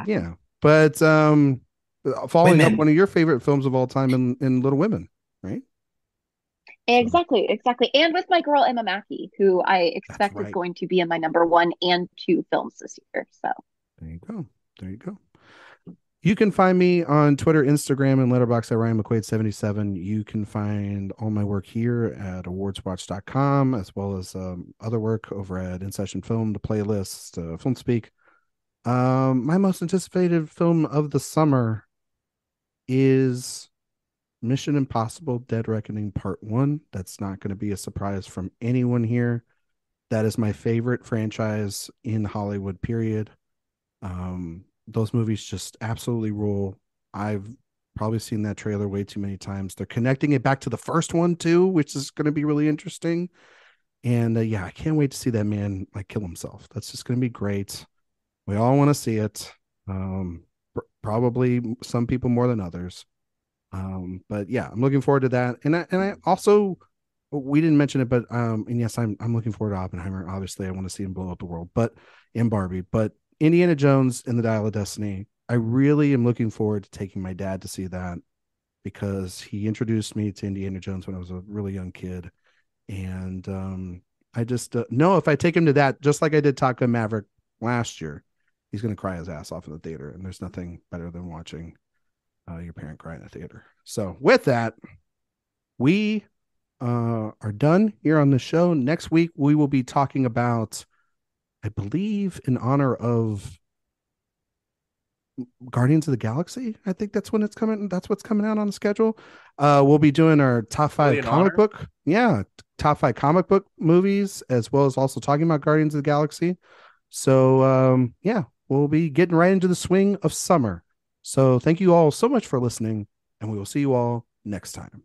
But following up one of your favorite films of all time in Little Women, right? Exactly. And with my girl Emma Mackey, who I expect is going to be in my number 1 and 2 films this year. So there you go. You can find me on Twitter, Instagram, and Letterboxd at Ryan McQuade 77. You can find all my work here at awardswatch.com, as well as other work over at In Session Film, the playlist, Film Speak. My most anticipated film of the summer is Mission Impossible Dead Reckoning Part 1. That's not going to be a surprise from anyone here. That is my favorite franchise in Hollywood, period. Those movies just absolutely rule. I've probably seen that trailer way too many times. They're connecting it back to the first one too, which is going to be really interesting. And I can't wait to see that man kill himself. That's just going to be great. We all want to see it. Probably some people more than others. But yeah, I'm looking forward to that. And I also, we didn't mention it, but and yes, I'm looking forward to Oppenheimer. Obviously, I want to see him blow up the world, and Barbie, but Indiana Jones and the Dial of Destiny, I really am looking forward to taking my dad to see that, because he introduced me to Indiana Jones when I was a really young kid. And I just know if I take him to that, just like I did Top Gun Maverick last year, he's going to cry his ass off in the theater. And there's nothing better than watching your parent cry in the theater. So with that, we are done here on the show. Next week, we will be talking about, I believe, in honor of Guardians of the Galaxy. I think that's when it's coming. That's what's coming out on the schedule. We'll be doing our top 5 comic book. Yeah. Top 5 comic book movies, as well as also talking about Guardians of the Galaxy. So we'll be getting right into the swing of summer. So thank you all so much for listening, and we will see you all next time.